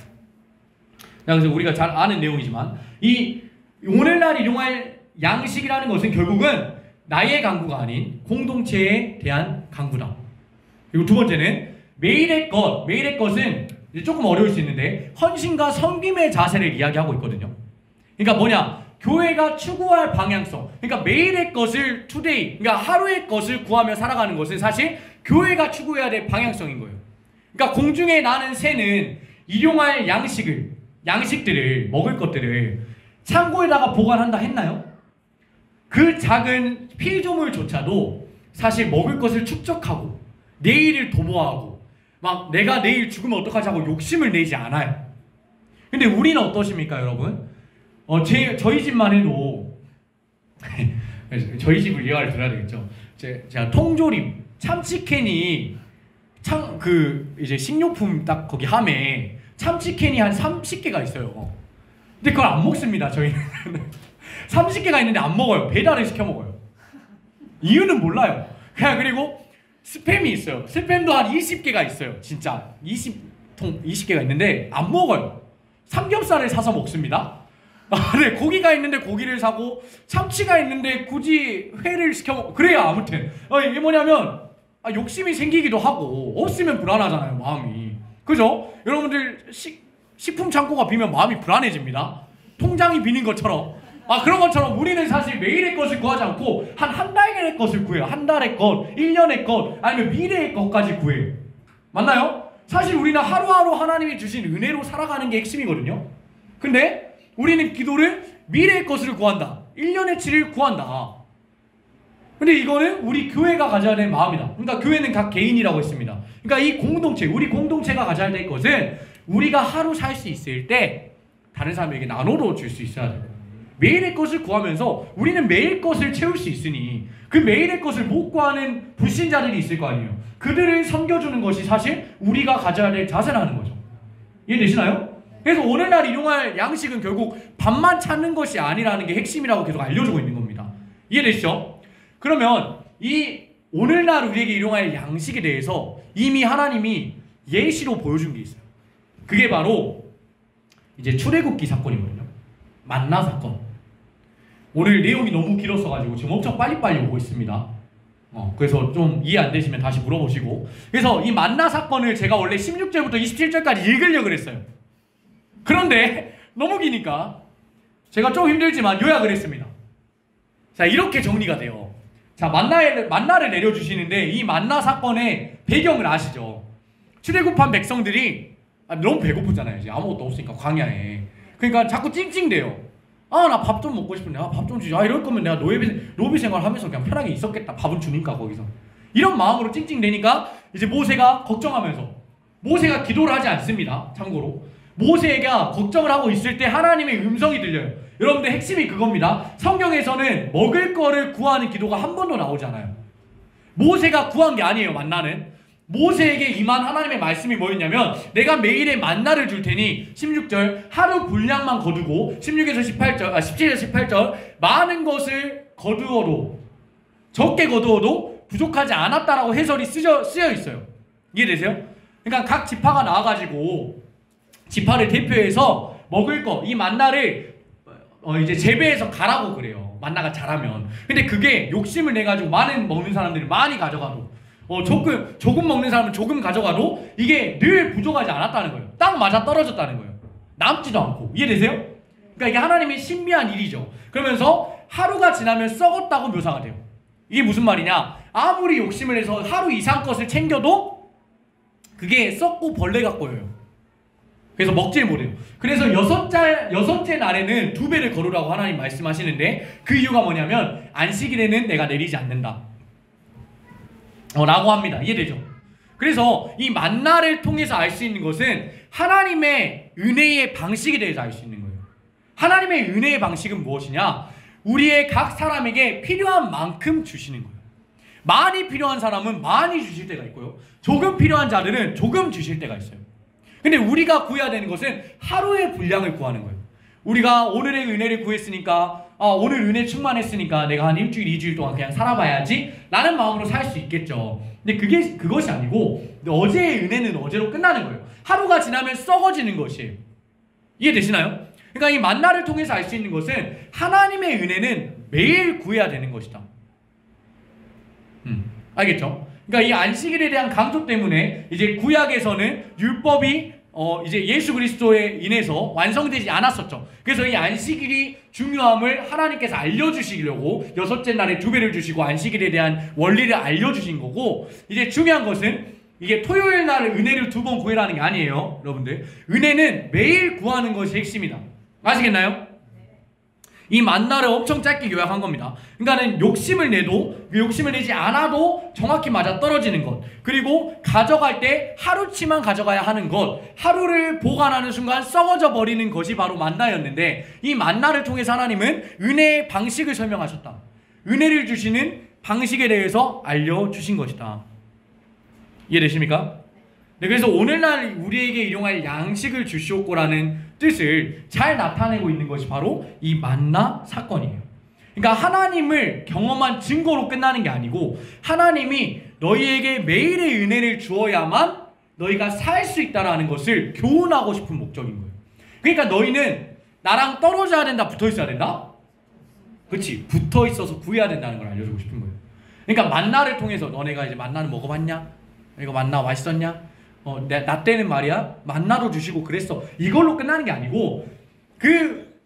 그래서 우리가 잘 아는 내용이지만 이 오늘날 일용할 양식이라는 것은 결국은 나의 강구가 아닌 공동체에 대한 강구다. 그리고 두 번째는 매일의 것은 이제 조금 어려울 수 있는데 헌신과 섬김의 자세를 이야기하고 있거든요. 그러니까 뭐냐? 교회가 추구할 방향성. 그러니까 매일의 것을 today, 그러니까 하루의 것을 구하며 살아가는 것은 사실 교회가 추구해야 될 방향성인 거예요. 그러니까 공중에 나는 새는 일용할 양식들을 먹을 것들을 창고에다가 보관한다 했나요? 그 작은 피조물조차도 사실 먹을 것을 축적하고 내일을 도모하고 막 내가 내일 죽으면 어떡하지 하고 욕심을 내지 않아요. 근데 우리는 어떠십니까, 여러분? 저희 집만 해도 저희 집을 예화를 들어야 되겠죠. 제가 통조림 참치캔이 이제 식료품 딱 거기 함에 참치캔이 한 30개가 있어요. 근데 그걸 안 먹습니다, 저희는. 30개가 있는데 안 먹어요. 배달을 시켜 먹어요. 이유는 몰라요. 그리고 스팸이 있어요. 스팸도 한 20개가 있어요. 진짜 20개가 있는데 안 먹어요. 삼겹살을 사서 먹습니다. 네, 고기가 있는데 고기를 사고 참치가 있는데 굳이 회를 시켜 먹. 그래요. 아무튼 이게 뭐냐면 욕심이 생기기도 하고 없으면 불안하잖아요. 마음이. 그죠? 여러분들 식품 창고가 비면 마음이 불안해집니다. 통장이 비는 것처럼. 그런 것처럼 우리는 사실 매일의 것을 구하지 않고 한 달의 것을 구해요. 한 달의 것, 1년의 것, 아니면 미래의 것까지 구해요. 맞나요? 사실 우리는 하루하루 하나님이 주신 은혜로 살아가는 게 핵심이거든요. 근데 우리는 기도를 미래의 것을 구한다. 1년의 질을 구한다. 근데 이거는 우리 교회가 가져야 될 마음이다. 그러니까 교회는 각 개인이라고 했습니다. 그러니까 이 공동체, 우리 공동체가 가져야 될 것은 우리가 하루 살 수 있을 때 다른 사람에게 나눠도 줄 수 있어야 돼요. 매일의 것을 구하면서 우리는 매일 것을 채울 수 있으니 그 매일의 것을 못 구하는 불신자들이 있을 거 아니에요. 그들을 섬겨주는 것이 사실 우리가 가져야 될 자세라는 거죠. 이해되시나요? 그래서 오늘날 일용할 양식은 결국 밥만 찾는 것이 아니라는 게 핵심이라고 계속 알려주고 있는 겁니다. 이해되시죠? 그러면 이 오늘날 우리에게 일용할 양식에 대해서 이미 하나님이 예시로 보여준 게 있어요. 그게 바로 이제 출애굽기 사건이거든요. 만나 사건. 오늘 내용이 너무 길었어가지고 지금 엄청 빨리빨리 오고 있습니다. 그래서 좀 이해 안 되시면 다시 물어보시고. 그래서 이 만나 사건을 제가 원래 16절부터 27절까지 읽으려고 그랬어요. 그런데 너무 기니까 제가 좀 힘들지만 요약을 했습니다. 자, 이렇게 정리가 돼요. 자, 만나를 내려주시는데 이 만나 사건의 배경을 아시죠? 출애굽한 백성들이 너무 배고프잖아요. 이제 아무것도 없으니까 광야에. 그러니까 자꾸 찡찡대요. 나 밥 좀 먹고 싶은데 밥 좀 주지. 이럴 거면 내가 노비 생활하면서 그냥 편하게 있었겠다. 밥은 주니까 거기서. 이런 마음으로 찡찡대니까 이제 모세가 걱정하면서, 모세가 기도를 하지 않습니다. 참고로 모세가 걱정을 하고 있을 때 하나님의 음성이 들려요. 여러분들 핵심이 그겁니다. 성경에서는 먹을 거를 구하는 기도가 한 번도 나오지 않아요. 모세가 구한 게 아니에요. 만나는 모세에게 임한 하나님의 말씀이 뭐였냐면, 내가 매일의 만나를 줄 테니 16절 하루 분량만 거두고, 16에서 17에서 18절 많은 것을 거두어도, 적게 거두어도 부족하지 않았다라고 해설이 쓰여 있어요. 이해되세요? 그러니까 각 지파가 나와가지고 지파를 대표해서 먹을 거, 이 만나를 이제 재배해서 가라고 그래요. 만나가 자라면. 근데 그게 욕심을 내가지고 많은 먹는 사람들이 많이 가져가도, 조금 먹는 사람은 조금 가져가도 이게 늘 부족하지 않았다는 거예요. 딱 맞아 떨어졌다는 거예요. 남지도 않고. 이해되세요? 그러니까 이게 하나님의 신비한 일이죠. 그러면서 하루가 지나면 썩었다고 묘사가 돼요. 이게 무슨 말이냐? 아무리 욕심을 내서 하루 이상 것을 챙겨도 그게 썩고 벌레가 꼬여요. 그래서 먹질 못해요. 그래서 여섯째 날에는 2배를 거두라고 하나님 말씀하시는데, 그 이유가 뭐냐면 안식일에는 내가 내리지 않는다 라고 합니다. 이해되죠? 그래서 이 만나를 통해서 알 수 있는 것은 하나님의 은혜의 방식에 대해서 알 수 있는 거예요. 하나님의 은혜의 방식은 무엇이냐? 우리의 각 사람에게 필요한 만큼 주시는 거예요. 많이 필요한 사람은 많이 주실 때가 있고요, 조금 필요한 자들은 조금 주실 때가 있어요. 근데 우리가 구해야 되는 것은 하루의 분량을 구하는 거예요. 우리가 오늘의 은혜를 구했으니까, 오늘 은혜 충만했으니까 내가 한 일주일, 2주일 동안 그냥 살아봐야지 라는 마음으로 살 수 있겠죠. 근데 그것이 아니고 어제의 은혜는 어제로 끝나는 거예요. 하루가 지나면 썩어지는 것이에요. 이해되시나요? 그러니까 이 만나를 통해서 알 수 있는 것은 하나님의 은혜는 매일 구해야 되는 것이다. 알겠죠? 그러니까 이 안식일에 대한 강조 때문에 이제 구약에서는 율법이 이제 예수 그리스도에 인해서 완성되지 않았었죠. 그래서 이 안식일이 중요함을 하나님께서 알려주시려고 6째 날에 2배를 주시고 안식일에 대한 원리를 알려주신 거고, 이제 중요한 것은 이게 토요일 날 은혜를 2번 구해라는 게 아니에요. 여러분들, 은혜는 매일 구하는 것이 핵심이다. 아시겠나요? 이 만나를 엄청 짧게 요약한 겁니다. 그러니까는 욕심을 내지 않아도 정확히 맞아 떨어지는 것, 그리고 가져갈 때 하루치만 가져가야 하는 것, 하루를 보관하는 순간 썩어져 버리는 것이 바로 만나였는데, 이 만나를 통해서 하나님은 은혜의 방식을 설명하셨다. 은혜를 주시는 방식에 대해서 알려주신 것이다. 이해되십니까? 네, 그래서 오늘날 우리에게 일용할 양식을 주시옵고라는 뜻을 잘 나타내고 있는 것이 바로 이 만나 사건이에요. 그러니까 하나님을 경험한 증거로 끝나는 게 아니고, 하나님이 너희에게 매일의 은혜를 주어야만 너희가 살 수 있다는 것을 교훈하고 싶은 목적인 거예요. 그러니까 너희는 나랑 떨어져야 된다, 붙어 있어야 된다? 그렇지. 붙어 있어서 구해야 된다는 걸 알려주고 싶은 거예요. 그러니까 만나를 통해서 너네가 이제 만나는 먹어봤냐? 이거 만나 맛있었냐? 나 때는 말이야 만나도 주시고 그랬어. 이걸로 끝나는 게 아니고 그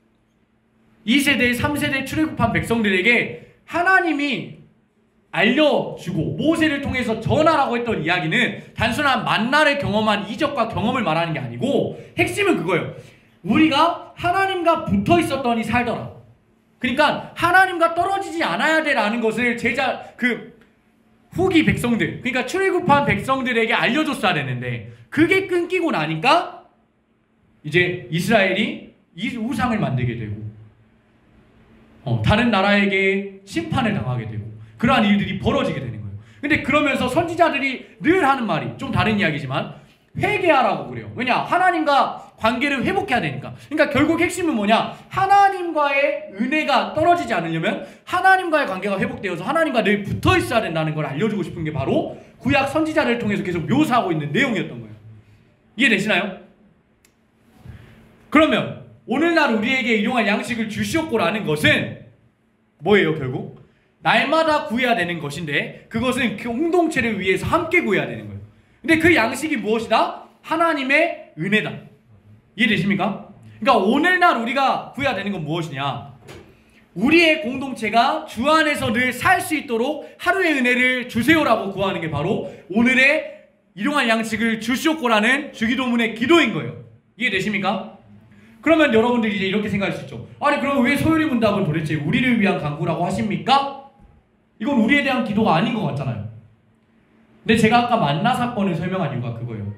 2세대, 3세대 출애굽한 백성들에게 하나님이 알려주고 모세를 통해서 전하라고 했던 이야기는 단순한 만나를 경험한 이적과 경험을 말하는 게 아니고 핵심은 그거예요. 우리가 하나님과 붙어 있었더니 살더라. 그러니까 하나님과 떨어지지 않아야 되라는 것을 후기 백성들, 그러니까 출애굽한 백성들에게 알려줬어야 되는데 그게 끊기고 나니까 이제 이스라엘이 이 우상을 만들게 되고 다른 나라에게 심판을 당하게 되고 그러한 일들이 벌어지게 되는 거예요. 근데 그러면서 선지자들이 늘 하는 말이 좀 다른 이야기지만 회개하라고 그래요. 왜냐? 하나님과 관계를 회복해야 되니까. 그러니까 결국 핵심은 뭐냐? 하나님과의 은혜가 떨어지지 않으려면 하나님과의 관계가 회복되어서 하나님과 늘 붙어 있어야 된다는 걸 알려주고 싶은 게 바로 구약 선지자를 통해서 계속 묘사하고 있는 내용이었던 거예요. 이해되시나요? 그러면 오늘날 우리에게 일용할 양식을 주시옵고라는 것은 뭐예요? 결국 날마다 구해야 되는 것인데 그것은 공동체를 위해서 함께 구해야 되는 거예요. 근데 그 양식이 무엇이다? 하나님의 은혜다. 이해되십니까? 그러니까 오늘날 우리가 구해야 되는 건 무엇이냐? 우리의 공동체가 주 안에서 늘 살 수 있도록 하루의 은혜를 주세요라고 구하는 게 바로 오늘의 일용할 양식을 주시옵고라는 주기도문의 기도인 거예요. 이해되십니까? 그러면 여러분들이 이제 이렇게 생각할 수 있죠. 아니 그럼 왜 소요리 문답은 도대체 우리를 위한 간구라고 하십니까? 이건 우리에 대한 기도가 아닌 것 같잖아요. 근데 제가 아까 만나 사건을 설명한 이유가 그거예요.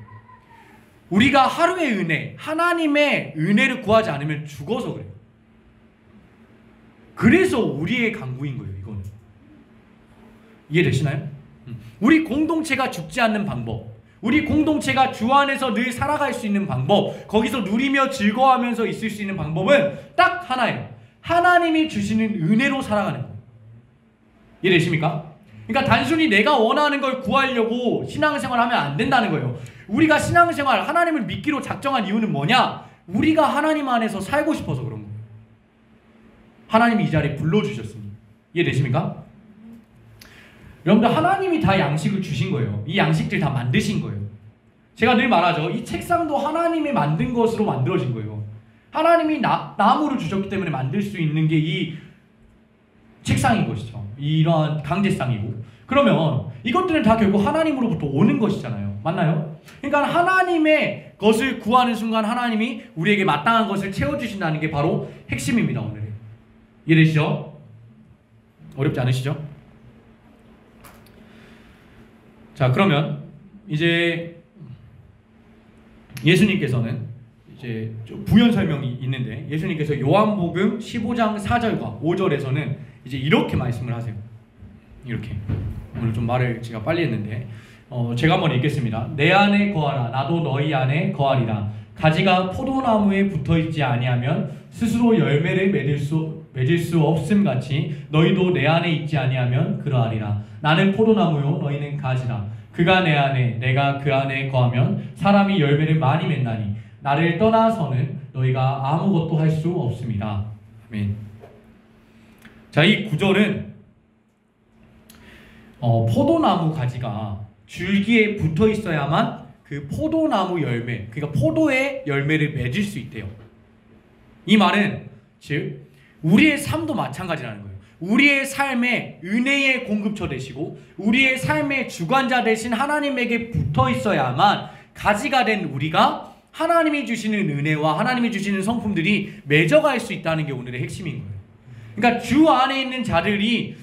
우리가 하루의 은혜, 하나님의 은혜를 구하지 않으면 죽어서 그래요. 그래서 우리의 간구인 거예요. 이거는 이해되시나요? 우리 공동체가 죽지 않는 방법, 우리 공동체가 주 안에서 늘 살아갈 수 있는 방법, 거기서 누리며 즐거워하면서 있을 수 있는 방법은 딱 하나예요. 하나님이 주시는 은혜로 살아가는 거예요. 이해되십니까? 그러니까 단순히 내가 원하는 걸 구하려고 신앙생활을 하면 안 된다는 거예요. 우리가 신앙생활, 하나님을 믿기로 작정한 이유는 뭐냐? 우리가 하나님 안에서 살고 싶어서 그런 거예요. 하나님이 이 자리에 불러주셨으니. 이해되십니까? 여러분들 하나님이 다 양식을 주신 거예요. 이 양식들 다 만드신 거예요. 제가 늘 말하죠. 이 책상도 하나님이 만든 것으로 만들어진 거예요. 하나님이 나무를 주셨기 때문에 만들 수 있는 게 이 책상인 것이죠. 이러한 강제상이고. 그러면 이것들은 다 결국 하나님으로부터 오는 것이잖아요. 맞나요? 그러니까 하나님의 것을 구하는 순간 하나님이 우리에게 마땅한 것을 채워주신다는 게 바로 핵심입니다. 오늘 이해되시죠? 어렵지 않으시죠? 자, 그러면 이제 예수님께서는 이제 좀 부연 설명이 있는데 예수님께서 요한복음 15장 4절과 5절에서는 이제 이렇게 말씀을 하세요. 이렇게. 오늘 좀 말을 제가 빨리 했는데 제가 한번 읽겠습니다. 내 안에 거하라 나도 너희 안에 거하리라. 가지가 포도나무에 붙어있지 아니하면 스스로 열매를 맺을 수 없음 같이 너희도 내 안에 있지 아니하면 그러하리라. 나는 포도나무요 너희는 가지라. 그가 내 안에 내가 그 안에 거하면 사람이 열매를 많이 맺나니 나를 떠나서는 너희가 아무것도 할 수 없습니다. 아멘. 자, 이 구절은 포도나무 가지가 줄기에 붙어 있어야만 그 포도나무 열매, 그러니까 포도의 열매를 맺을 수 있대요. 이 말은 즉 우리의 삶도 마찬가지라는 거예요. 우리의 삶에 은혜의 공급처 되시고 우리의 삶의 주관자 되신 하나님에게 붙어 있어야만 가지가 된 우리가 하나님이 주시는 은혜와 하나님이 주시는 성품들이 맺어갈 수 있다는 게 오늘의 핵심인 거예요. 그러니까 주 안에 있는 자들이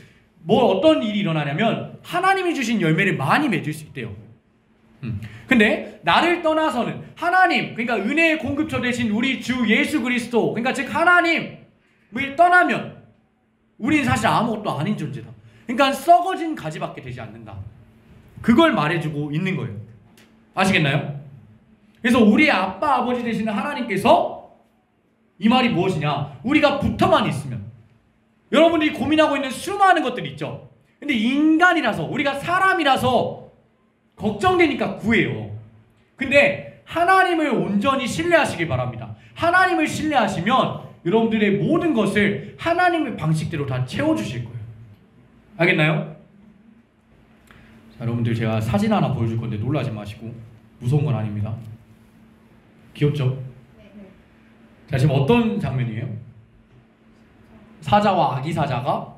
어떤 일이 일어나냐면 하나님이 주신 열매를 많이 맺을 수 있대요. 근데 나를 떠나서는 하나님, 그러니까 은혜의 공급처 되신 우리 주 예수 그리스도, 그러니까 즉 하나님을 떠나면 우리는 사실 아무것도 아닌 존재다. 그러니까 썩어진 가지밖에 되지 않는다. 그걸 말해주고 있는 거예요. 아시겠나요? 그래서 우리의 아빠 아버지 되시는 하나님께서 이 말이 무엇이냐? 우리가 붙어만 있으면, 여러분들이 고민하고 있는 수많은 것들이 있죠. 근데 인간이라서, 우리가 사람이라서 걱정되니까 구해요. 근데 하나님을 온전히 신뢰하시길 바랍니다. 하나님을 신뢰하시면 여러분들의 모든 것을 하나님의 방식대로 다 채워주실 거예요. 알겠나요? 자, 여러분들 제가 사진 하나 보여줄 건데 놀라지 마시고, 무서운 건 아닙니다. 귀엽죠? 자, 지금 어떤 장면이에요? 사자와 아기 사자가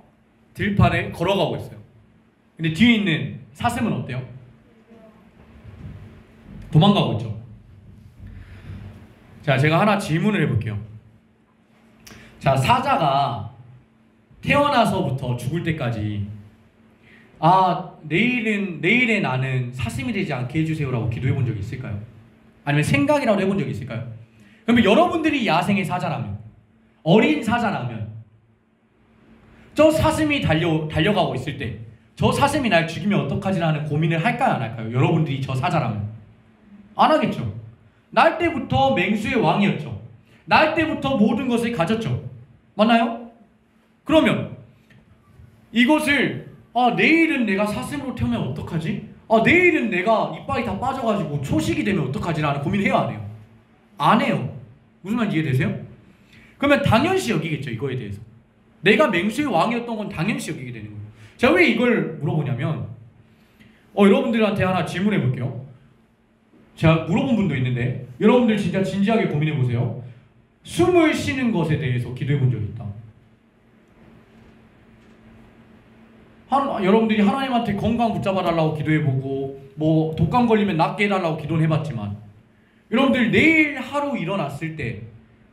들판에 걸어가고 있어요. 근데 뒤에 있는 사슴은 어때요? 도망가고 있죠. 자, 제가 하나 질문을 해볼게요. 자, 사자가 태어나서부터 죽을 때까지 내일에 나는 사슴이 되지 않게 해주세요라고 기도해 본 적이 있을까요? 아니면 생각이라도 해본 적이 있을까요? 그러면 여러분들이 야생의 사자라면, 어린 사자라면, 저 사슴이 달려가고 있을 때 저 사슴이 날 죽이면 어떡하지라는 고민을 할까요, 안 할까요? 여러분들이 저 사자라면 안 하겠죠. 날 때부터 맹수의 왕이었죠. 날 때부터 모든 것을 가졌죠. 맞나요? 그러면 이것을 내일은 내가 사슴으로 태우면 어떡하지? 내일은 내가 이빨이 다 빠져가지고 초식이 되면 어떡하지라는 고민해요, 안 해요? 안 해요. 무슨 말인지 이해되세요? 그러면 당연시 여기겠죠, 이거에 대해서. 내가 맹수의 왕이었던 건 당연시 여기게 되는 거예요. 제가 왜 이걸 물어보냐면 여러분들한테 하나 질문해 볼게요. 제가 물어본 분도 있는데 여러분들 진짜 진지하게 고민해 보세요. 숨을 쉬는 것에 대해서 기도해 본 적이 있다. 여러분들이 하나님한테 건강 붙잡아 달라고 기도해 보고 뭐 독감 걸리면 낫게 해달라고 기도는 해봤지만, 여러분들 내일 하루 일어났을 때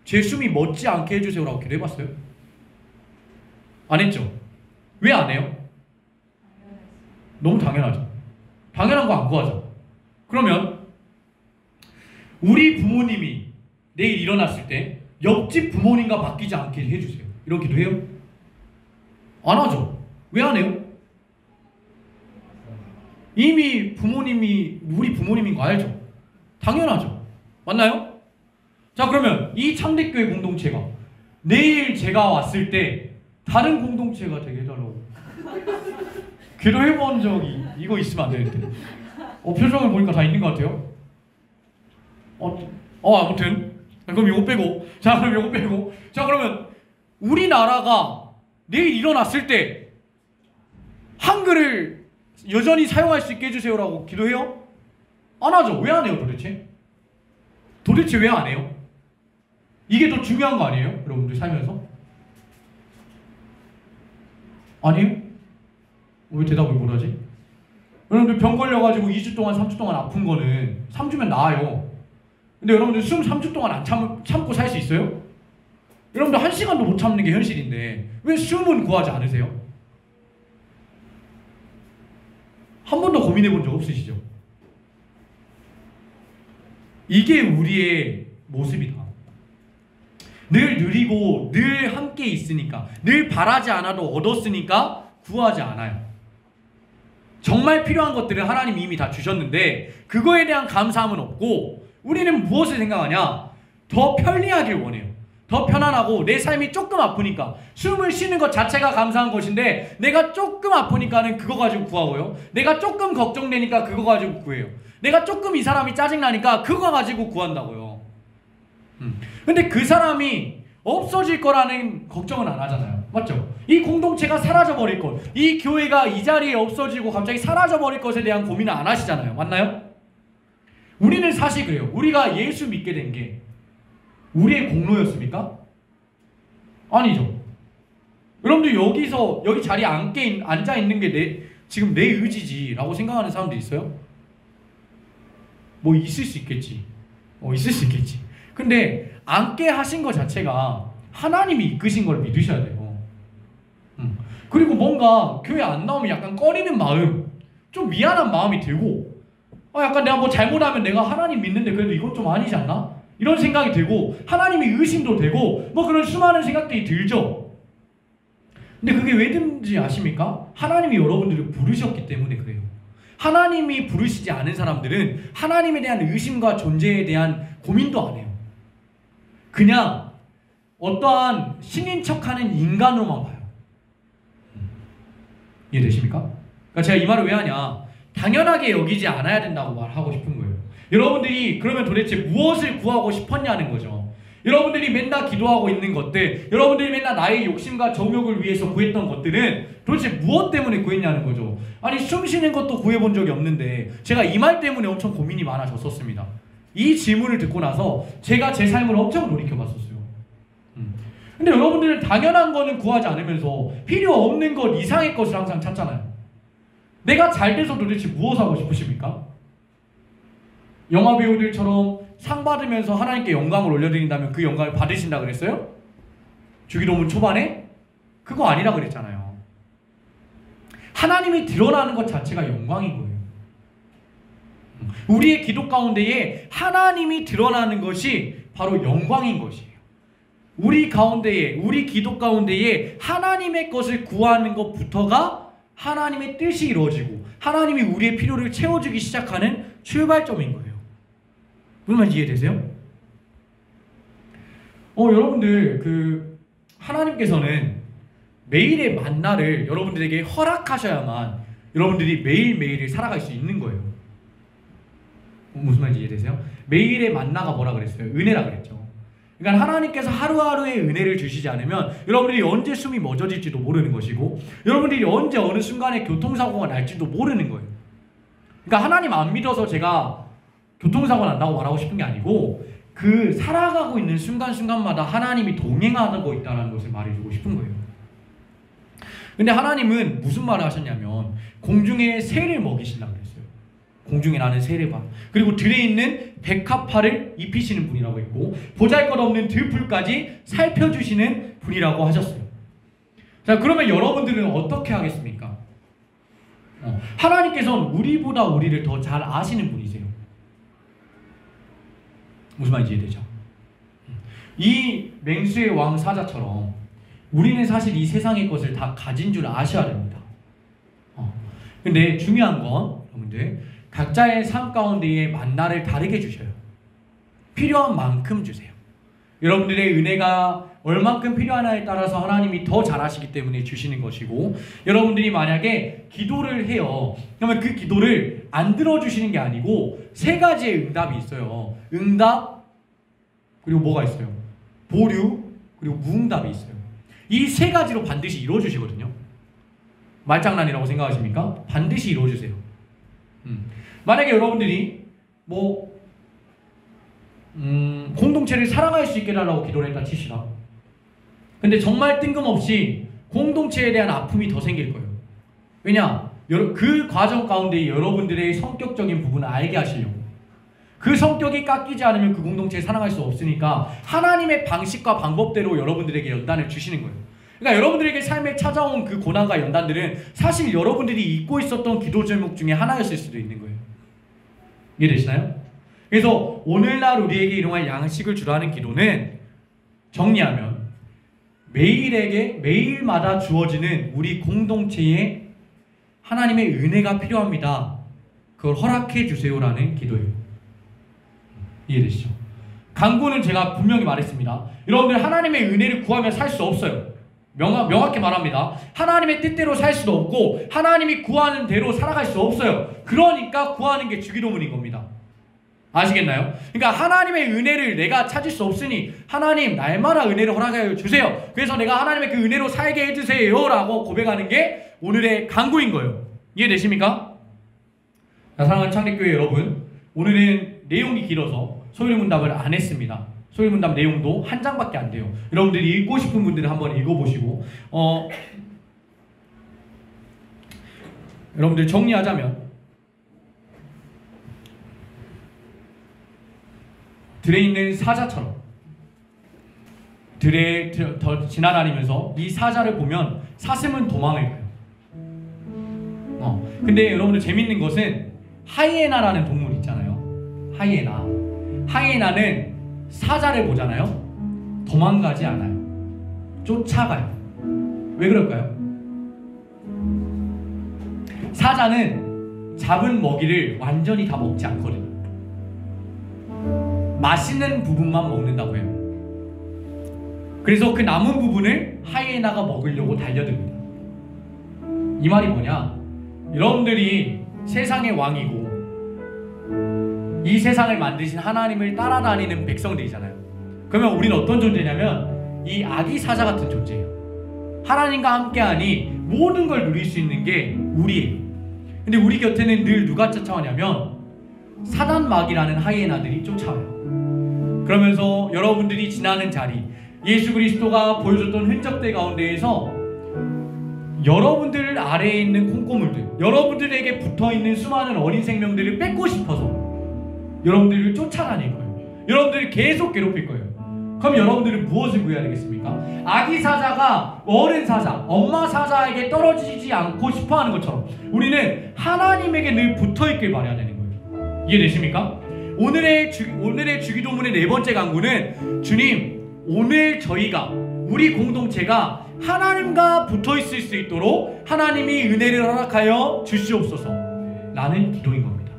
제 숨이 멎지 않게 해주세요라고 기도해 봤어요? 안 했죠? 왜 안 해요? 너무 당연하죠. 당연한 거 안 구하죠. 그러면 우리 부모님이 내일 일어났을 때 옆집 부모님과 바뀌지 않게 해주세요, 이런 기도 해요? 안 하죠. 왜 안 해요? 이미 부모님이 우리 부모님인 거 알죠? 당연하죠. 맞나요? 자, 그러면 이 창대교회 공동체가 내일 제가 왔을 때 다른 공동체가 되게 해달라고 기도해본 적이 이거 있으면 안 되는데 표정을 보니까 다 있는 것 같아요. 아무튼 그럼 이거 빼고, 자 그러면 우리나라가 내일 일어났을 때 한글을 여전히 사용할 수 있게 해주세요라고 기도해요? 안 하죠. 왜 안 해요, 도대체? 도대체 왜 안 해요? 이게 더 중요한 거 아니에요? 여러분들 살면서? 아니에요? 왜 대답을 못하지? 여러분들 병 걸려가지고 2주 동안 3주 동안 아픈 거는 3주면 나아요. 근데 여러분들 숨 3주 동안 안 참고 살 수 있어요? 여러분들 1시간도 못 참는 게 현실인데 왜 숨은 구하지 않으세요? 한 번도 고민해 본 적 없으시죠? 이게 우리의 모습이다. 늘 누리고 늘 함께 있으니까, 늘 바라지 않아도 얻었으니까 구하지 않아요. 정말 필요한 것들을 하나님이 이미 다 주셨는데 그거에 대한 감사함은 없고, 우리는 무엇을 생각하냐? 더 편리하길 원해요. 더 편안하고, 내 삶이 조금 아프니까 숨을 쉬는 것 자체가 감사한 것인데 내가 조금 아프니까는 그거 가지고 구하고요, 내가 조금 걱정되니까 그거 가지고 구해요, 내가 조금 이 사람이 짜증나니까 그거 가지고 구한다고요. 근데 그 사람이 없어질 거라는 걱정은 안 하잖아요. 맞죠? 이 공동체가 사라져버릴 것, 이 교회가 이 자리에 없어지고 갑자기 사라져버릴 것에 대한 고민을 안 하시잖아요. 맞나요? 우리는 사실 그래요. 우리가 예수 믿게 된 게 우리의 공로였습니까? 아니죠. 여러분들 여기 자리에 앉아 있는 게 지금 내 의지지라고 생각하는 사람들 있어요? 뭐 있을 수 있겠지. 있을 수 있겠지. 근데 앉게 하신 것 자체가 하나님이 이끄신 걸 믿으셔야 돼요. 그리고 뭔가 교회 안 나오면 약간 꺼리는 마음, 좀 미안한 마음이 들고, 약간 내가 뭐 잘못하면 내가 하나님 믿는데 그래도 이건 좀 아니지 않나? 이런 생각이 들고, 하나님이 의심도 되고, 뭐 그런 수많은 생각들이 들죠. 근데 그게 왜 든지 아십니까? 하나님이 여러분들을 부르셨기 때문에 그래요. 하나님이 부르시지 않은 사람들은 하나님에 대한 의심과 존재에 대한 고민도 안 해요. 그냥 어떠한 신인 척하는 인간으로만 봐요. 이해되십니까? 그러니까 제가 이 말을 왜 하냐, 당연하게 여기지 않아야 된다고 말하고 싶은 거예요. 여러분들이 그러면 도대체 무엇을 구하고 싶었냐는 거죠. 여러분들이 맨날 기도하고 있는 것들, 여러분들이 맨날 나의 욕심과 정욕을 위해서 구했던 것들은 도대체 무엇 때문에 구했냐는 거죠. 아니 숨 쉬는 것도 구해본 적이 없는데 제가 이 말 때문에 엄청 고민이 많아졌었습니다. 이 질문을 듣고 나서 제가 제 삶을 엄청 돌이켜봤었어요. 근데 여러분들은 당연한 거는 구하지 않으면서 필요 없는 것 이상의 것을 항상 찾잖아요. 내가 잘 돼서 도대체 무엇을 하고 싶으십니까? 영화 배우들처럼 상 받으면서 하나님께 영광을 올려드린다면 그 영광을 받으신다 그랬어요? 주기도문 초반에? 그거 아니라 그랬잖아요. 하나님이 드러나는 것 자체가 영광인 거예요. 우리의 기도 가운데에 하나님이 드러나는 것이 바로 영광인 것이에요. 우리 가운데에, 우리 기도 가운데에 하나님의 것을 구하는 것부터가 하나님의 뜻이 이루어지고 하나님이 우리의 필요를 채워주기 시작하는 출발점인 거예요. 무슨 말인지 이해되세요? 여러분들 하나님께서는 매일의 만나를 여러분들에게 허락하셔야만 여러분들이 매일매일을 살아갈 수 있는 거예요. 무슨 말인지 이해되세요? 매일의 만나가 뭐라 그랬어요? 은혜라 그랬죠. 그러니까 하나님께서 하루하루의 은혜를 주시지 않으면 여러분들이 언제 숨이 멎어질지도 모르는 것이고 여러분들이 언제 어느 순간에 교통사고가 날지도 모르는 거예요. 그러니까 하나님 안 믿어서 제가 교통사고 난다고 말하고 싶은 게 아니고 그 살아가고 있는 순간순간마다 하나님이 동행하고 있다는 것을 말해주고 싶은 거예요. 근데 하나님은 무슨 말을 하셨냐면 공중에 새를 먹이신다고 그랬어요. 공중에 나는 새를 봐. 그리고 들에 있는 백합화를 입히시는 분이라고 했고 보잘것없는 들풀까지 살펴주시는 분이라고 하셨어요. 자, 그러면 여러분들은 어떻게 하겠습니까? 하나님께서는 우리보다 우리를 더 잘 아시는 분이세요. 무슨 말인지 이해되죠? 이 맹수의 왕 사자처럼 우리는 사실 이 세상의 것을 다 가진 줄 아셔야 됩니다. 근데 중요한 건 여러분들 각자의 삶 가운데에 만나를 다르게 주셔요. 필요한 만큼 주세요. 여러분들의 은혜가 얼만큼 필요하냐에 따라서 하나님이 더 잘하시기 때문에 주시는 것이고 여러분들이 만약에 기도를 해요. 그러면 그 기도를 안 들어주시는 게 아니고 세 가지의 응답이 있어요. 응답, 그리고 뭐가 있어요? 보류, 그리고 무응답이 있어요. 이 세 가지로 반드시 이루어주시거든요. 말장난이라고 생각하십니까? 반드시 이루어주세요. 만약에 여러분들이 공동체를 사랑할 수 있게 해달라고 기도를 했다 치시라. 근데 정말 뜬금없이 공동체에 대한 아픔이 더 생길 거예요. 왜냐? 그 과정 가운데 여러분들의 성격적인 부분을 알게 하시려고. 그 성격이 깎이지 않으면 그 공동체를 사랑할 수 없으니까 하나님의 방식과 방법대로 여러분들에게 연단을 주시는 거예요. 그러니까 여러분들에게 삶에 찾아온 그 고난과 연단들은 사실 여러분들이 잊고 있었던 기도 제목 중에 하나였을 수도 있는 거예요. 이해되시나요? 그래서 오늘날 우리에게 일용할 양식을 주라는 기도는 정리하면 매일마다 주어지는 우리 공동체에 하나님의 은혜가 필요합니다. 그걸 허락해 주세요라는 기도예요. 이해되시죠? 간구는 제가 분명히 말했습니다. 여러분들 하나님의 은혜를 구하면 살 수 없어요. 명확히 말합니다. 하나님의 뜻대로 살 수도 없고 하나님이 구하는 대로 살아갈 수 없어요. 그러니까 구하는 게 주기도문인 겁니다. 아시겠나요? 그러니까 하나님의 은혜를 내가 찾을 수 없으니 하나님 날마다 은혜를 허락하여 주세요. 그래서 내가 하나님의 그 은혜로 살게 해주세요 라고 고백하는 게 오늘의 간구인 거예요. 이해되십니까? 자, 사랑하는 창립교회 여러분, 오늘은 내용이 길어서 소율문답을 안 했습니다. 소율문답 내용도 한 장밖에 안 돼요. 여러분들이 읽고 싶은 분들은 한번 읽어보시고 여러분들 정리하자면 들에 있는 사자처럼 들에 더 지나다니면서 이 사자를 보면 사슴은 도망을 가요. 근데 여러분들 재밌는 것은 하이에나라는 동물 있잖아요. 하이에나는 사자를 보잖아요. 도망가지 않아요. 쫓아가요. 왜 그럴까요? 사자는 잡은 먹이를 완전히 다 먹지 않거든요. 맛있는 부분만 먹는다고 해요. 그래서 그 남은 부분을 하이에나가 먹으려고 달려듭니다. 이 말이 뭐냐? 여러분들이 세상의 왕이고 이 세상을 만드신 하나님을 따라다니는 백성들이잖아요. 그러면 우리는 어떤 존재냐면 이 아기 사자 같은 존재예요. 하나님과 함께하니 모든 걸 누릴 수 있는 게 우리예요. 근데 우리 곁에는 늘 누가 쫓아오냐면 사단 마귀라는 하이에나들이 쫓아와요. 그러면서 여러분들이 지나는 자리, 예수 그리스도가 보여줬던 흔적들 가운데에서 여러분들 아래에 있는 콩고물들, 여러분들에게 붙어있는 수많은 어린 생명들을 뺏고 싶어서 여러분들을 쫓아다닐 거예요. 여러분들을 계속 괴롭힐 거예요. 그럼 여러분들은 무엇을 구해야 되겠습니까? 아기 사자가 어른 사자, 엄마 사자에게 떨어지지 않고 싶어하는 것처럼 우리는 하나님에게 늘 붙어있길 바라야 되는 거예요. 이해되십니까? 오늘의 주기도문의 네 번째 강구는 주님, 오늘 저희가, 우리 공동체가 하나님과 붙어있을 수 있도록 하나님이 은혜를 허락하여 주시옵소서 라는 기도인 겁니다.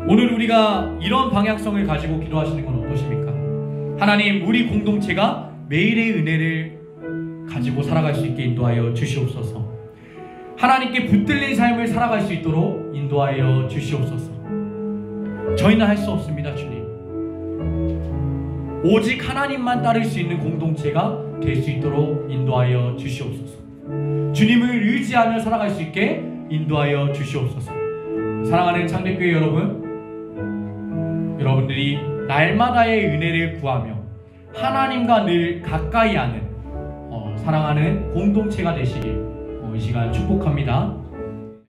오늘 우리가 이런 방향성을 가지고 기도하시는 건 어떠십니까? 하나님, 우리 공동체가 매일의 은혜를 가지고 살아갈 수 있게 인도하여 주시옵소서. 하나님께 붙들린 삶을 살아갈 수 있도록 인도하여 주시옵소서. 저희는 할 수 없습니다, 주님. 오직 하나님만 따를 수 있는 공동체가 될 수 있도록 인도하여 주시옵소서. 주님을 의지하며 살아갈 수 있게 인도하여 주시옵소서. 사랑하는 창대교회 여러분, 여러분들이 날마다의 은혜를 구하며 하나님과 늘 가까이 하는 사랑하는 공동체가 되시길 이 시간 축복합니다.